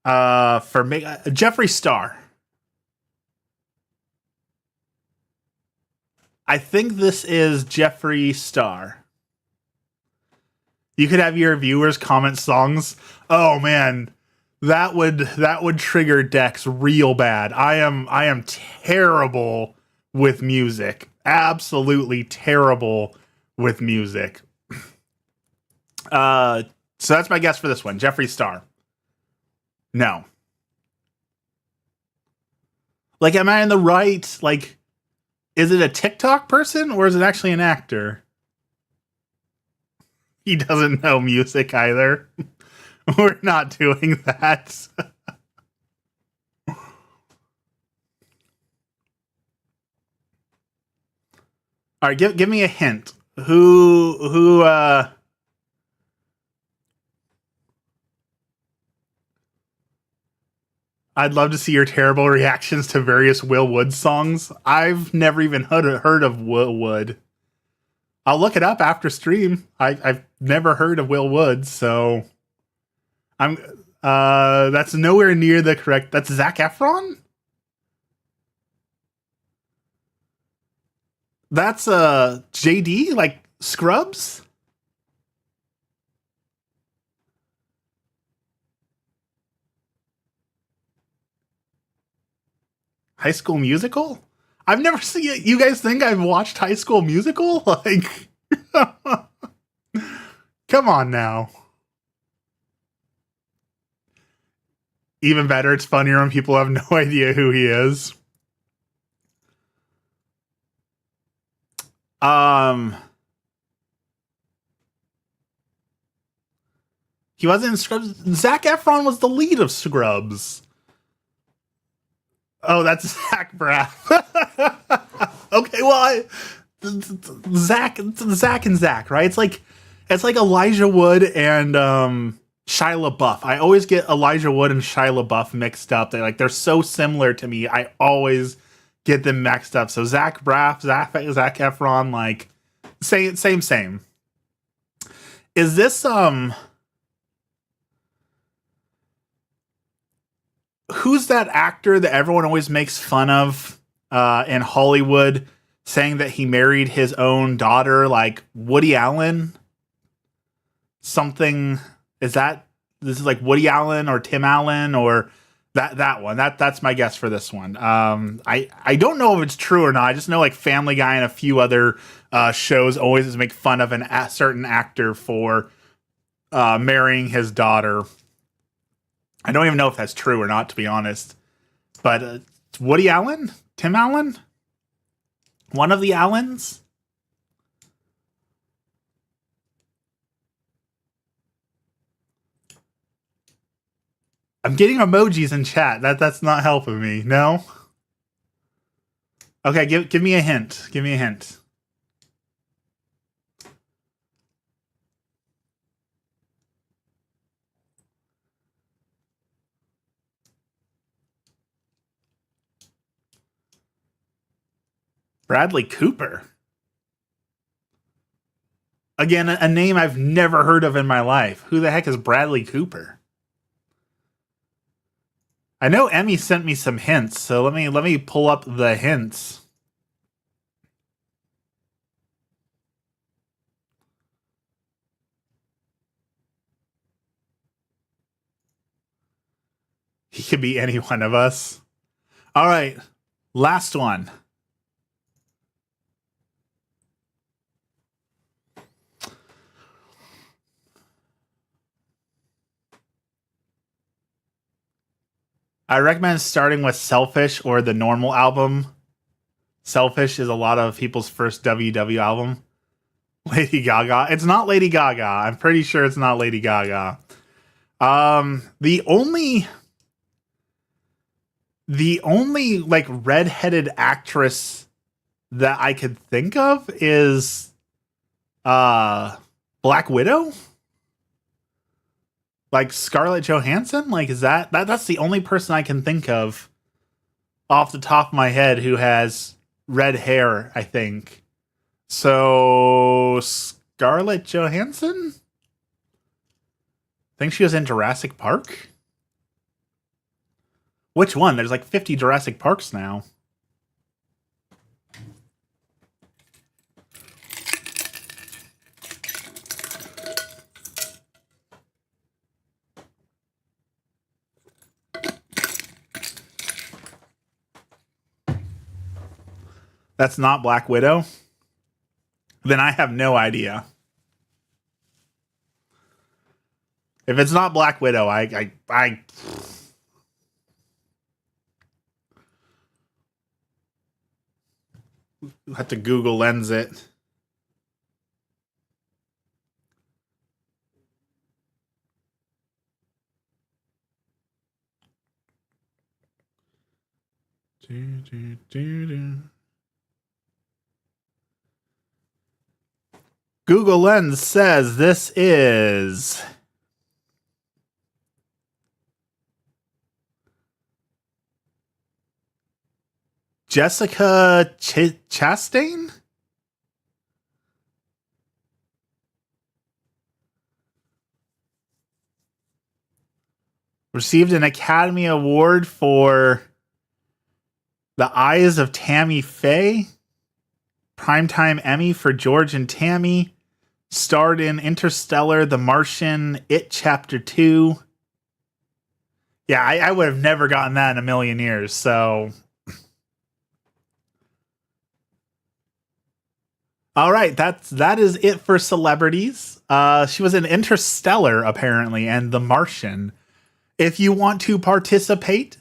for Jeffree Star. I think this is Jeffree Star. You could have your viewers comment songs. Oh man, that would trigger Dex real bad. I am terrible with music. Absolutely terrible with music. So that's my guess for this one. Jeffree Star. No. Like, am I in the right? Like, is it a TikTok person or is it actually an actor? He doesn't know music either. We're not doing that. All right, give me a hint. Who I'd love to see your terrible reactions to various Will Wood songs. I've never even heard of Will Wood. I'll look it up after stream. I've never heard of Will Wood, so I'm that's nowhere near the correct. That's Zac Efron? That's JD, like Scrubs? High School Musical? I've never seen it. You guys think I've watched High School Musical? Like, come on now. Even better, it's funnier when people have no idea who he is. He wasn't in Scrubs. Zac Efron was the lead of Scrubs. Oh, that's Zach Braff. Okay, well, Zach and Zach, right? It's like Elijah Wood and Shia LaBeouf. I always get Elijah Wood and Shia LaBeouf mixed up. They're so similar to me. I always get them mixed up. So Zach Braff, Zach Efron, like same. Is this who's that actor that everyone always makes fun of in Hollywood, saying that he married his own daughter, like Woody Allen? Something is that this is like Woody Allen or Tim Allen or that one. That's my guess for this one. I don't know if it's true or not. I just know like Family Guy and a few other shows always make fun of a certain actor for marrying his daughter. I don't even know if that's true or not, to be honest. But Woody Allen? Tim Allen? One of the Allens? I'm getting emojis in chat. That's not helping me. No? Okay, give me a hint. Give me a hint. Bradley Cooper. Again, a name I've never heard of in my life. Who the heck is Bradley Cooper? I know Emmy sent me some hints, so let me pull up the hints. He could be any one of us. All right, last one. I recommend starting with Selfish or the normal album. Selfish is a lot of people's first WW album. Lady Gaga. It's not Lady Gaga. I'm pretty sure it's not Lady Gaga. The only like redheaded actress that I could think of is Black Widow. Like Scarlett Johansson? Like, is that's the only person I can think of off the top of my head who has red hair, I think. So, Scarlett Johansson? I think she was in Jurassic Park? Which one? There's like 50 Jurassic Parks now. That's not Black Widow? Then I have no idea. If it's not Black Widow, I have to Google Lens it. Google Lens says this is Jessica Chastain? Received an Academy Award for The Eyes of Tammy Faye. Primetime Emmy for George and Tammy. Starred in Interstellar, The Martian, It Chapter 2. Yeah, I would have never gotten that in a million years, so... All right, that is it for celebrities. She was in Interstellar, apparently, and The Martian. If you want to participate,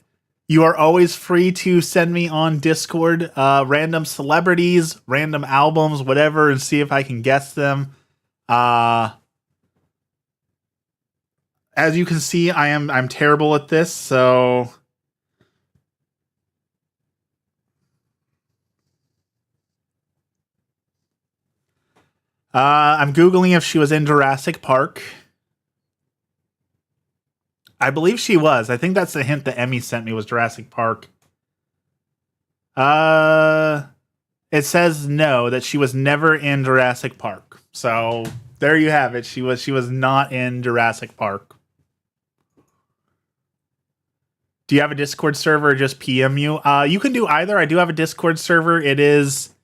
you are always free to send me on Discord random celebrities, random albums, whatever, and see if I can guess them. As you can see, I'm terrible at this, so I'm Googling if she was in Jurassic Park. I believe she was. I think that's the hint that Emmy sent me was Jurassic Park. It says no, that she was never in Jurassic Park. So there you have it. She was not in Jurassic Park. Do you have a Discord server or just PM you? You can do either. I do have a Discord server. It is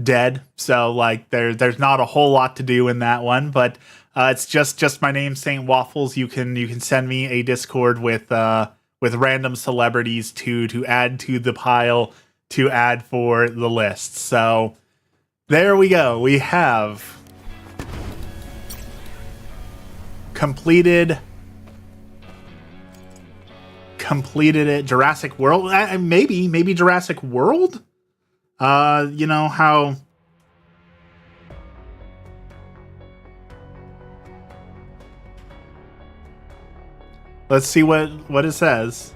dead. So like there's not a whole lot to do in that one, but it's just my name, Saint Waffles. You can send me a Discord with random celebrities to add to the pile, to add for the list. So there we go. We have completed it. Jurassic World, maybe Jurassic World. You know how. Let's see what it says.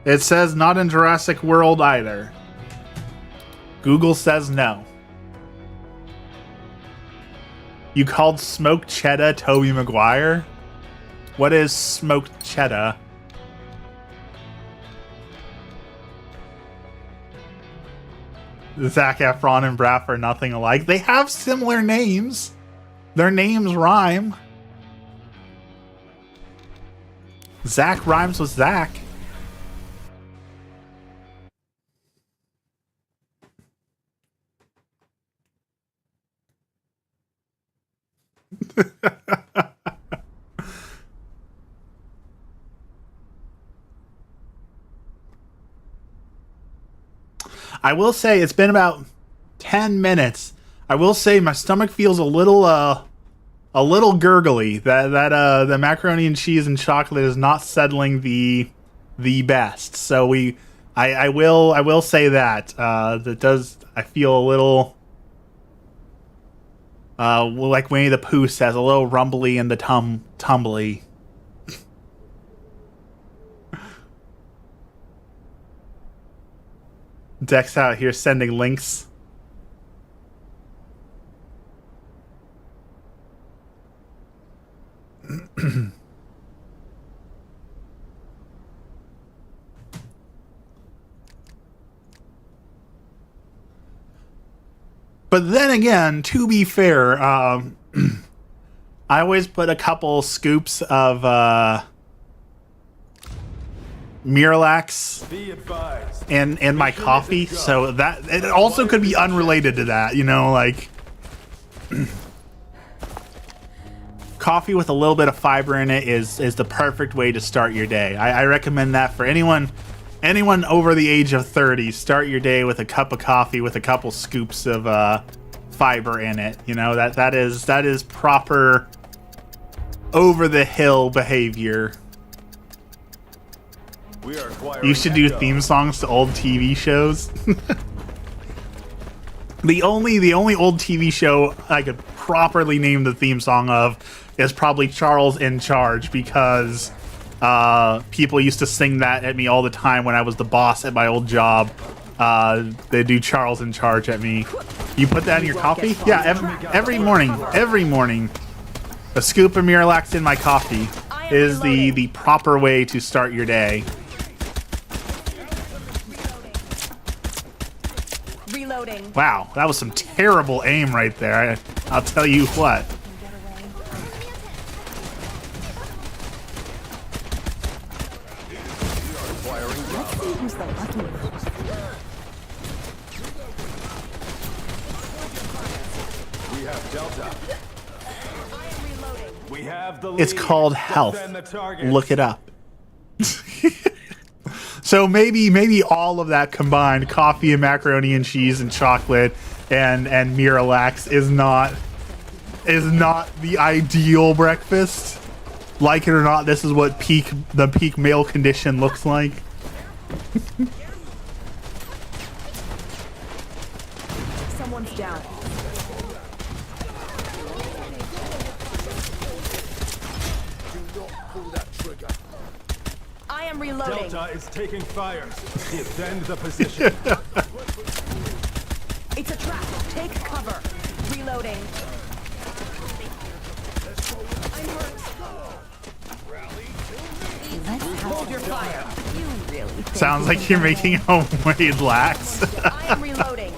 It says not in Jurassic World either. Google says no. You called smoked cheddar Tobey Maguire? What is smoked cheddar? Zac Efron and Braff are nothing alike. They have similar names. Their names rhyme. Zach rhymes with Zach. I will say it's been about 10 minutes. I will say my stomach feels a little gurgly. That the macaroni and cheese and chocolate is not settling the best. So I will say that that does. I feel a little like Winnie the Pooh says, a little rumbly in the tumbly. Dex out here sending links. But then again, to be fair, I always put a couple scoops of Miralax in my coffee, so that it also could be unrelated to that, you know, like coffee with a little bit of fiber in it is the perfect way to start your day. I recommend that for anyone over the age of 30. Start your day with a cup of coffee with a couple scoops of fiber in it. You know, that is proper over the hill behavior. You should do theme songs to old TV shows. The only old TV show I could properly name the theme song of is probably Charles in Charge, because people used to sing that at me all the time when I was the boss at my old job. They do Charles in Charge at me. You put that in your coffee? Yeah, every morning. A scoop of Miralax in my coffee is the proper way to start your day. Reloading. Wow, that was some terrible aim right there. I'll tell you what. Who's the lucky one? We have Delta. I am reloading. We have the lead. It's called health. Defend the target. Look it up. So maybe all of that combined, coffee and macaroni and cheese and chocolate and Miralax is not the ideal breakfast. Like it or not, this is what the peak male condition looks like. Someone's down. I am reloading. Delta is taking fire. Defend the position. It's a trap. Take cover. Reloading. I'm hurt. Hold your fire. You really think Sounds like you're making homemade lax. I am reloading.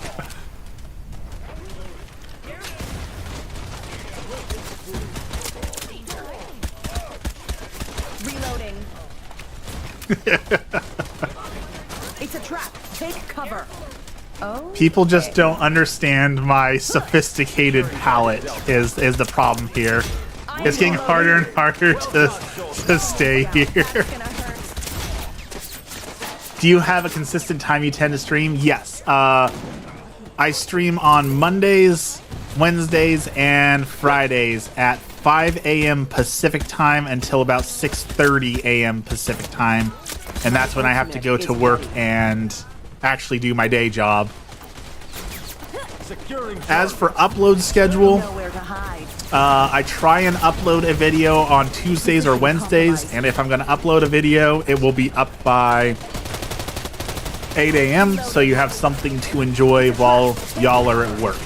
Reloading. It's a trap. Take cover. Oh. People just don't understand my sophisticated palate is the problem here. It's getting harder and harder to stay here. Gonna hurt. Do you have a consistent time you tend to stream? Yes. I stream on Mondays, Wednesdays, and Fridays at 5 a.m. Pacific time until about 6:30 a.m. Pacific time. And that's when I have to go to work and actually do my day job. Securing As for upload schedule, Nowhere to hide. I try and upload a video on Tuesdays or Wednesdays, and if I'm going to upload a video, it will be up by 8 a.m. so you have something to enjoy while y'all are at work.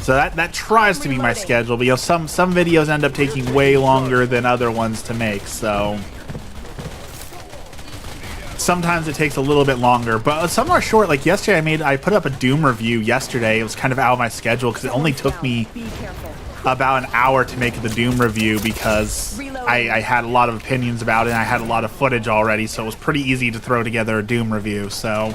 So that tries to be my schedule, but you know, some videos end up taking way longer than other ones to make, so sometimes it takes a little bit longer, but some are short. Like yesterday, I put up a Doom review yesterday. It was kind of out of my schedule because it only took me Be careful. about an hour to make the Doom review because I had a lot of opinions about it and I had a lot of footage already, so it was pretty easy to throw together a Doom review. So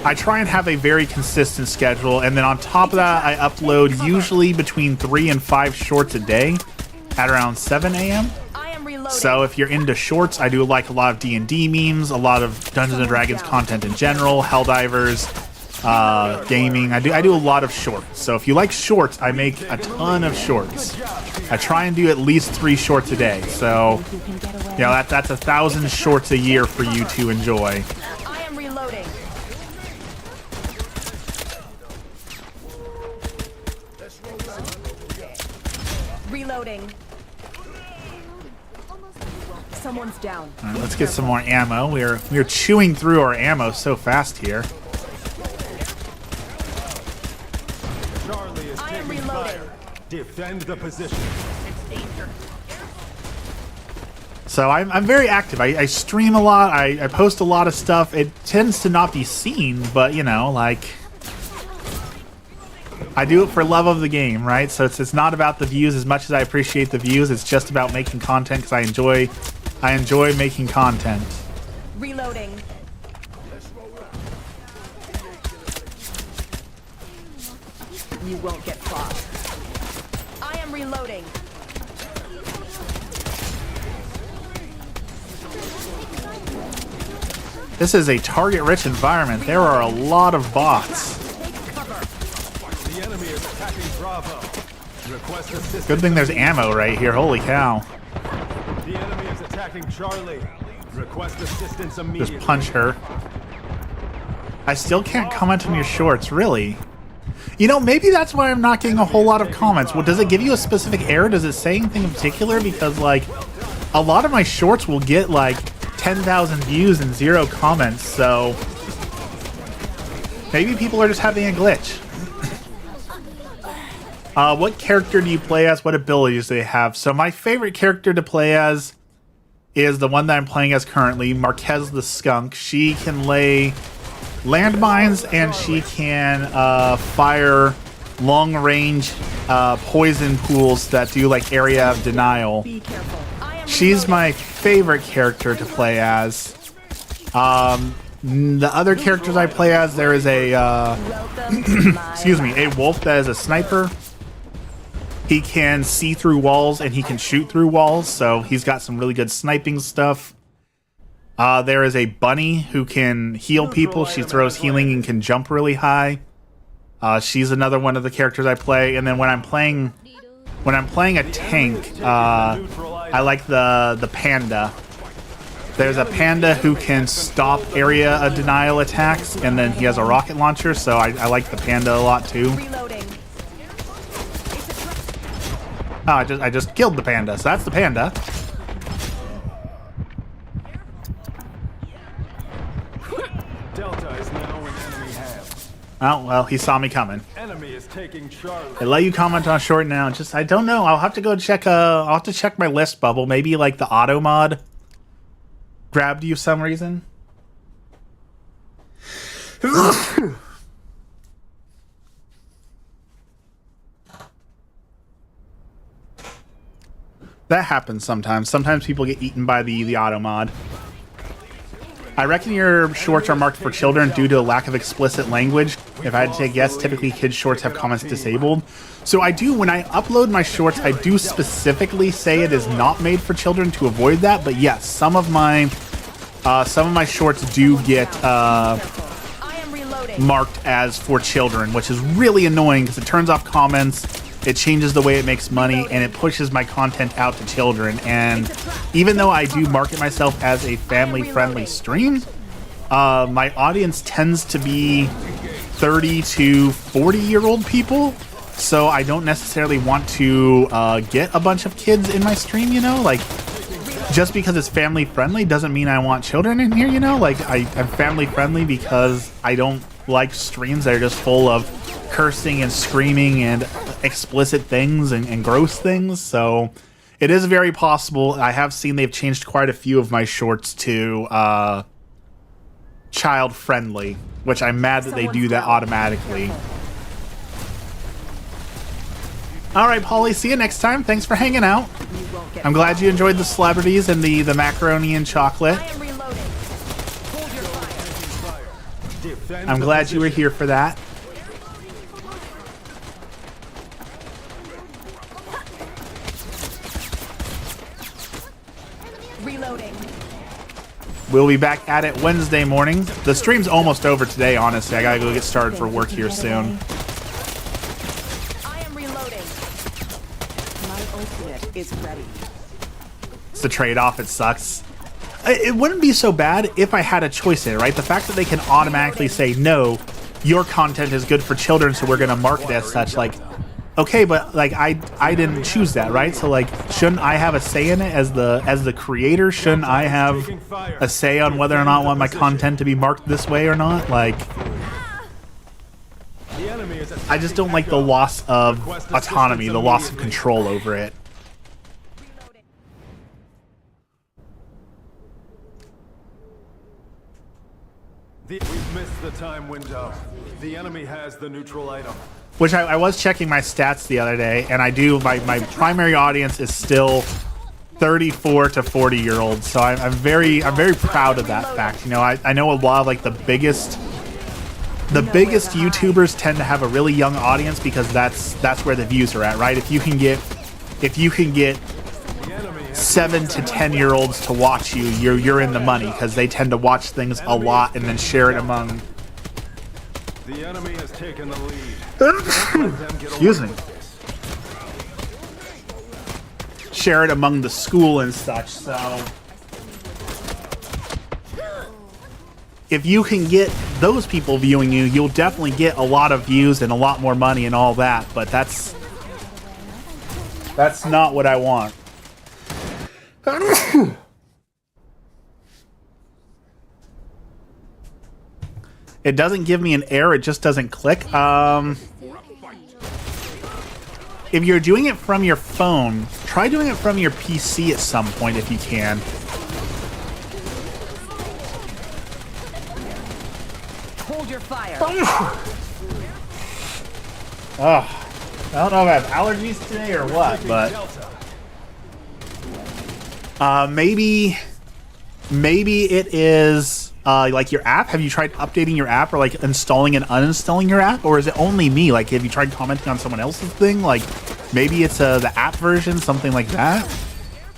I try and have a very consistent schedule, and then on top of that, I upload usually between 3 and 5 shorts a day at around 7 a.m. I am reloading. So if you're into shorts, I do like a lot of D&D memes, a lot of Dungeons & Dragons content in general, Helldivers, gaming. I do a lot of shorts. So if you like shorts, I make a ton of shorts. I try and do at least 3 shorts a day. So, You can get away. you know, that's 1,000 shorts a year for you to enjoy. I am reloading. Reloading. Someone's down. All right, let's get some more ammo. We're chewing through our ammo so fast here. Charlie is I am taking reloading. fire. Defend the position. So I'm very active. I stream a lot. I post a lot of stuff. It tends to not be seen, but you know, like, I do it for love of the game, right? So it's not about the views as much as I appreciate the views. It's just about making content because I enjoy making content. Reloading. You won't get far. I am reloading. This is a target-rich environment. There are a lot of bots. Take cover. The enemy is attacking Bravo. Request assistance. Good thing there's ammo right here. Holy cow. The enemy is attacking Charlie. Request assistance immediately. Just punch her. I still can't comment on your shorts, really. You know, maybe that's why I'm not getting a whole lot of comments. Well, does it give you a specific error? Does it say anything in particular? Because, like, a lot of my shorts will get, like, 10,000 views and 0 comments, so maybe people are just having a glitch. What character do you play as? What abilities do they have? So my favorite character to play as is the one that I'm playing as currently, Marquez the Skunk. She can lay landmines and she can fire long-range poison pools that do like area of denial. Be careful. I am She's my favorite character to play as. The other characters I play as, there is a, excuse me, a wolf that is a sniper. He can see through walls and he can shoot through walls, so he's got some really good sniping stuff. There is a bunny who can heal people. She throws healing and can jump really high. She's another one of the characters I play. And then when I'm playing a tank, I like the panda. There's a panda who can stop area denial attacks, and then he has a rocket launcher, so I like the panda a lot too. Oh, I just killed the panda, so that's the panda. Delta is now in enemy hands. Oh, well, he saw me coming. Enemy is taking Charlie. I let you comment on short now. Just, I don't know. I'll have to go check, I'll have to check my list bubble. Maybe like the auto mod grabbed you some reason. That happens sometimes. Sometimes people get eaten by the auto mod. I reckon your shorts are marked for children due to a lack of explicit language. If I had to take a guess, typically kids' shorts have comments disabled. So I do, when I upload my shorts, I do specifically say it is not made for children to avoid that. But yes, some of my shorts do get marked as for children, which is really annoying because it turns off comments. It changes the way it makes money, and it pushes my content out to children. And even though I do market myself as a family-friendly stream, my audience tends to be 30 to 40-year-old people. So I don't necessarily want to get a bunch of kids in my stream, you know? Like, just because it's family-friendly doesn't mean I want children in here, you know? Like, I'm family-friendly because I don't like streams that are just full of cursing and screaming and explicit things and gross things. So it is very possible. I have seen they've changed quite a few of my shorts to child friendly, which I'm mad that they do that automatically. All right, Polly, see you next time. Thanks for hanging out. I'm glad you enjoyed the celebrities and the macaroni and chocolate. I'm glad you were here for that. Reloading. We'll be back at it Wednesday morning. The stream's almost over today, honestly. I gotta go get started for work here soon. I am reloading. My ultimate is ready. It's the trade-off. It sucks. It wouldn't be so bad if I had a choice in it, right? The fact that they can automatically say, no, your content is good for children, so we're gonna mark it as such, like, okay, but like I didn't choose that, right? So like, shouldn't I have a say in it as the creator? Shouldn't I have a say on whether or not I want my content to be marked this way or not? Like, I just don't like the loss of autonomy, the loss of control over it. We've missed the time window. The enemy has the neutral item. Which I was checking my stats the other day, and I do, my primary audience is still 34 to 40-year-olds, so I'm very proud of that fact. You know, I know a lot of like the biggest YouTubers tend to have a really young audience because that's where the views are at, right? If you can get 7 to 10-year-olds to watch you, you're in the money because they tend to watch things a lot and then share it among. The enemy has taken the lead. Excuse me. Share it among the school and such. So if you can get those people viewing you, you'll definitely get a lot of views and a lot more money and all that. But that's not what I want. It doesn't give me an error, it just doesn't click. If you're doing it from your phone, try doing it from your PC at some point if you can. Hold your fire. Oh, I don't know if I have allergies today or what, but Maybe it is like your app. Have you tried updating your app or like installing and uninstalling your app, or is it only me? Like, have you tried commenting on someone else's thing? Like, maybe it's the app version, something like that.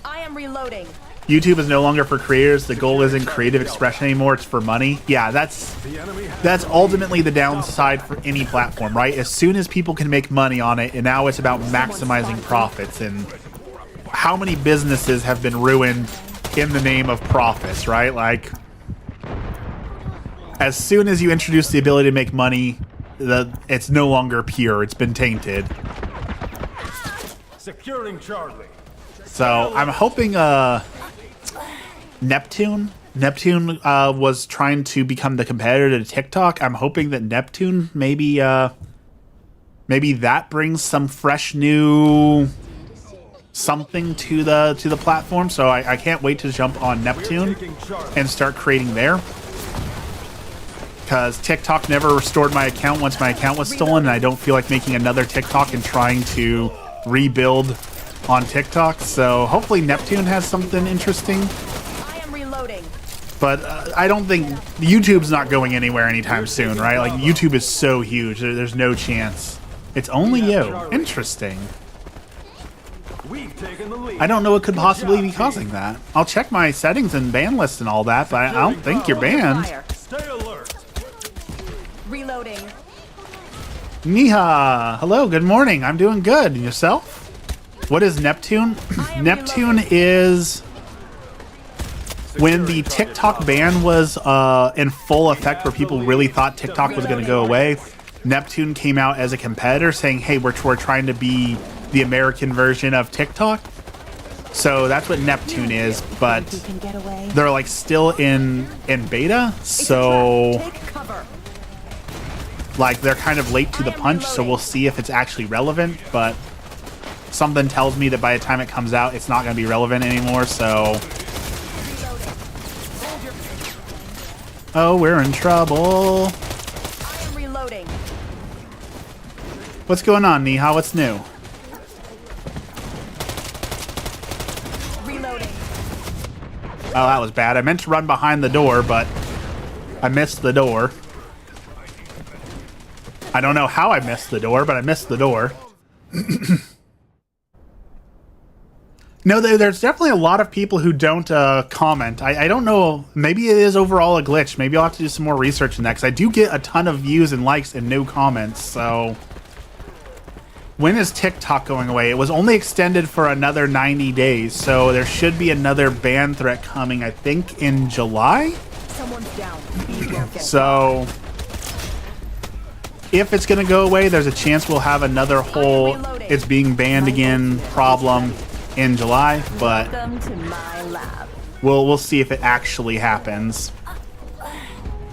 I am reloading. YouTube is no longer for creators. The goal isn't creative expression anymore. It's for money. Yeah, that's ultimately the downside for any platform, right? As soon as people can make money on it, and now it's about maximizing profits. And how many businesses have been ruined in the name of profits, right? Like, as soon as you introduce the ability to make money, it's no longer pure. It's been tainted. Securing Charlie. So I'm hoping Neptune was trying to become the competitor to TikTok. I'm hoping that Neptune maybe that brings some fresh new something to the platform. So I can't wait to jump on Neptune and start creating there, because TikTok never restored my account once my account was stolen, and I don't feel like making another TikTok and trying to rebuild on TikTok. So hopefully Neptune has something interesting. I am reloading. But I don't think YouTube's not going anywhere anytime soon, right? Like, YouTube is so huge. There's no chance. It's only you. Interesting. We've taken the lead. I don't know what could possibly be causing that. I'll check my settings and ban list and all that, but I don't think you're banned. Fire. Stay alert. Reloading. Niha! Hello, good morning. I'm doing good. And yourself? What is Neptune? Neptune is when the TikTok ban was in full effect, where people really thought TikTok was going to go away. Neptune came out as a competitor saying, hey, we're trying to be the American version of TikTok. So that's what Neptune is, but they're like still in beta, so Take cover. like they're kind of late to the punch, so we'll see if it's actually relevant, but something tells me that by the time it comes out, it's not going to be relevant anymore, so... Oh, we're in trouble. I am reloading. What's going on, Niha? What's new? Reloading. Oh, that was bad. I meant to run behind the door, but I missed the door. I don't know how I missed the door, but I missed the door. No, there's definitely a lot of people who don't comment. I don't know. Maybe it is overall a glitch. Maybe I'll have to do some more research in that, because I do get a ton of views and likes and no comments. So when is TikTok going away? It was only extended for another 90 days. So there should be another ban threat coming, I think, in July. Someone's down. Speed won't get So if it's going to go away, there's a chance we'll have another whole it's being banned again problem in July, but Welcome to my lab. we'll see if it actually happens.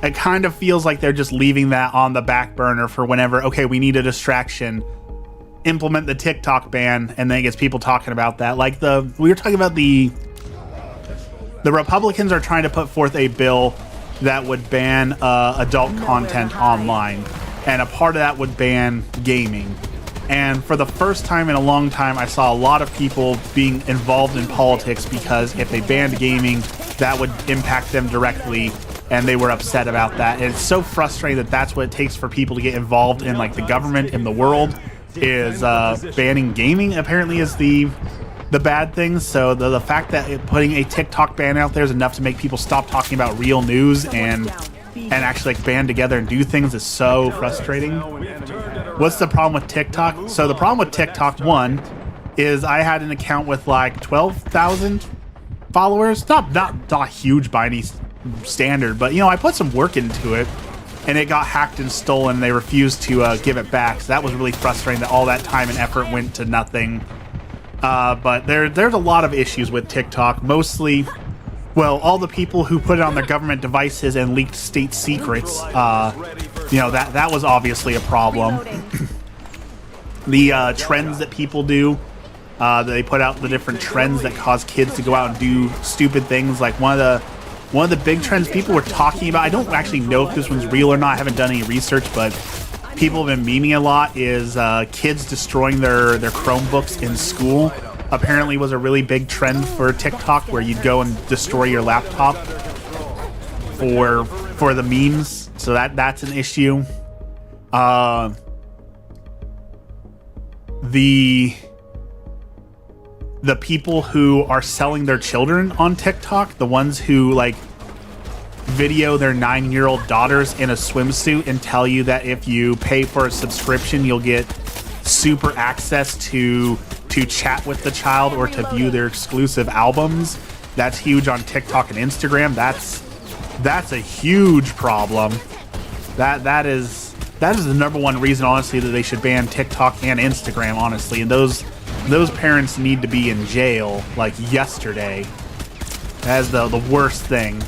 It kind of feels like they're just leaving that on the back burner for whenever, okay, we need a distraction, implement the TikTok ban, and then it gets people talking about that. Like we were talking about the Republicans are trying to put forth a bill that would ban adult content online, and a part of that would ban gaming. And for the first time in a long time, I saw a lot of people being involved in politics, because if they banned gaming, that would impact them directly, and they were upset about that. And it's so frustrating that that's what it takes for people to get involved in like the government in the world, is banning gaming apparently is the bad thing. So the fact that putting a TikTok ban out there is enough to make people stop talking about real news and actually like band together and do things is so frustrating. What's the problem with TikTok? So the problem with TikTok, one, is I had an account with like 12,000 followers. Not huge by any standard, but you know, I put some work into it, and it got hacked and stolen, and they refused to give it back. So that was really frustrating that all that time and effort went to nothing. But there's a lot of issues with TikTok. Mostly, well, all the people who put it on their government devices and leaked state secrets, you know, that was obviously a problem. The trends that people do, they put out the different trends that cause kids to go out and do stupid things. Like one of the big trends people were talking about, I don't actually know if this one's real or not, I haven't done any research, but people have been memeing a lot, is kids destroying their Chromebooks in school apparently was a really big trend for TikTok, where you'd go and destroy your laptop for the memes. So that's an issue. The people who are selling their children on TikTok, the ones who like video their 9-year-old daughters in a swimsuit and tell you that if you pay for a subscription, you'll get super access to chat with the child or to view their exclusive albums. That's huge on TikTok and Instagram. That's a huge problem. That is the number one reason, honestly, that they should ban TikTok and Instagram, honestly. And those parents need to be in jail like yesterday. That is the worst thing.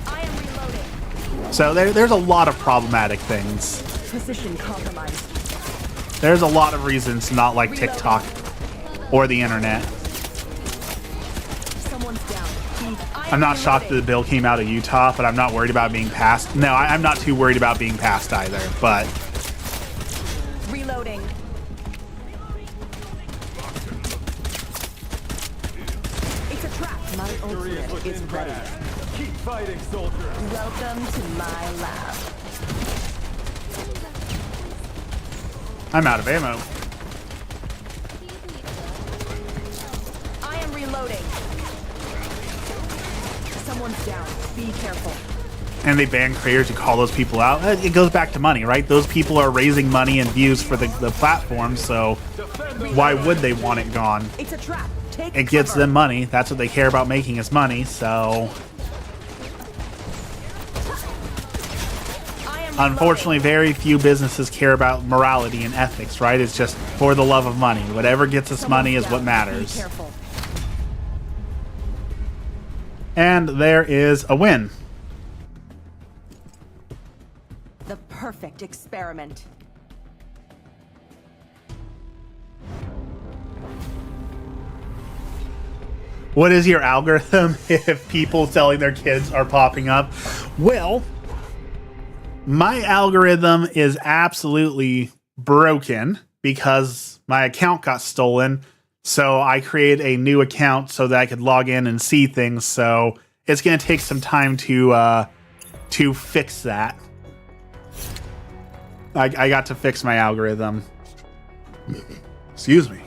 I am reloading. So there's a lot of problematic things. Position compromised. There's a lot of reasons to not like TikTok or the internet. Someone's down. I'm not shocked that the bill came out of Utah, but I'm not worried about being passed. No, I'm not too worried about being passed either, but... Reloading. It's a trap. My ultimate is ready. Keep fighting, soldier. Welcome to my lab. I'm out of ammo. I am reloading. Someone's down. Be careful. And they ban creators who call those people out. It goes back to money, right? Those people are raising money and views for the platform, so why would they want it gone? It's a trap. Take It gives cover. them money. That's what they care about making, is money, so... I am Unfortunately, very few businesses care about morality and ethics, right? It's just for the love of money. Whatever gets us money is what matters. Be careful. And there is a win. The perfect experiment. What is your algorithm if people selling their kids are popping up? Well, my algorithm is absolutely broken because my account got stolen. So I created a new account so that I could log in and see things. So it's going to take some time to fix that. I got to fix my algorithm. Excuse me.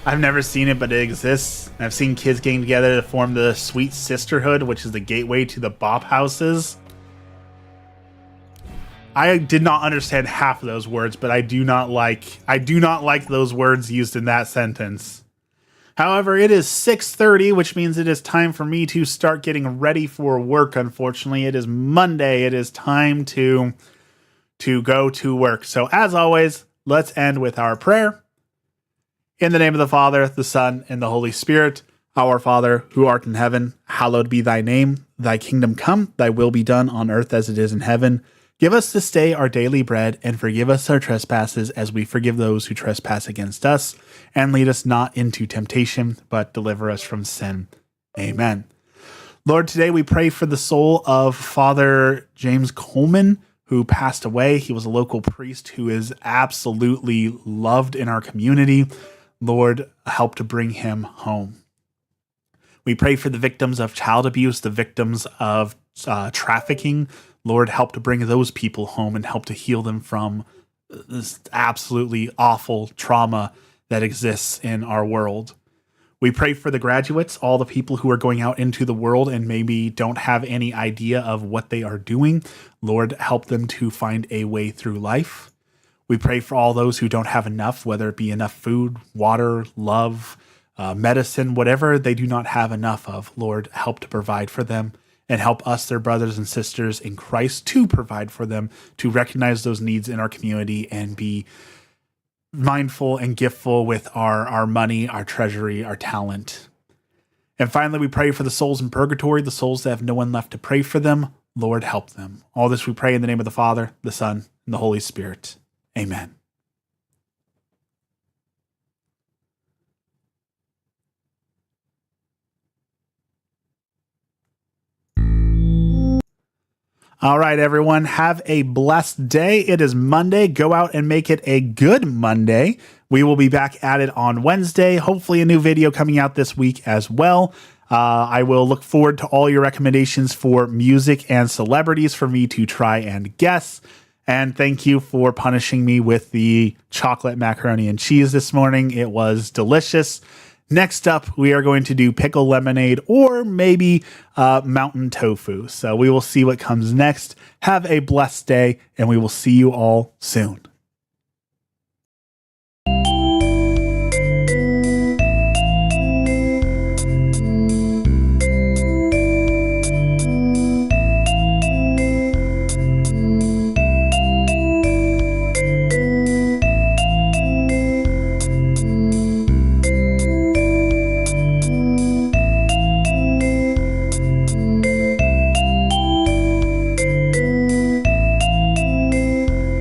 I've never seen it, but it exists. I've seen kids getting together to form the Sweet Sisterhood, which is the gateway to the Bop houses. I did not understand half of those words, but I do not like those words used in that sentence. However, it is 6:30, which means it is time for me to start getting ready for work. Unfortunately, it is Monday. It is time to go to work. So as always, let's end with our prayer. In the name of the Father, the Son, and the Holy Spirit. Our Father, who art in heaven, hallowed be thy name. Thy kingdom come, thy will be done on earth as it is in heaven. Give us this day our daily bread, and forgive us our trespasses as we forgive those who trespass against us. And lead us not into temptation, but deliver us from sin. Amen. Lord, today we pray for the soul of Father James Coleman, who passed away. He was a local priest who is absolutely loved in our community. Lord, help to bring him home. We pray for the victims of child abuse, the victims of trafficking. Lord, help to bring those people home and help to heal them from this absolutely awful trauma that exists in our world. We pray for the graduates, all the people who are going out into the world and maybe don't have any idea of what they are doing. Lord, help them to find a way through life. We pray for all those who don't have enough, whether it be enough food, water, love, medicine, whatever they do not have enough of. Lord, help to provide for them and help us, their brothers and sisters in Christ, to provide for them, to recognize those needs in our community and be mindful and giftful with our money, our treasury, our talent. And finally, we pray for the souls in purgatory, the souls that have no one left to pray for them. Lord, help them. All this we pray in the name of the Father, the Son, and the Holy Spirit. Amen. All right, everyone, have a blessed day. It is Monday. Go out and make it a good Monday. We will be back at it on Wednesday. Hopefully a new video coming out this week as well. I will look forward to all your recommendations for music and celebrities for me to try and guess. And thank you for punishing me with the chocolate macaroni and cheese this morning. It was delicious. Next up, we are going to do pickle lemonade or maybe mountain tofu. So we will see what comes next. Have a blessed day, and we will see you all soon.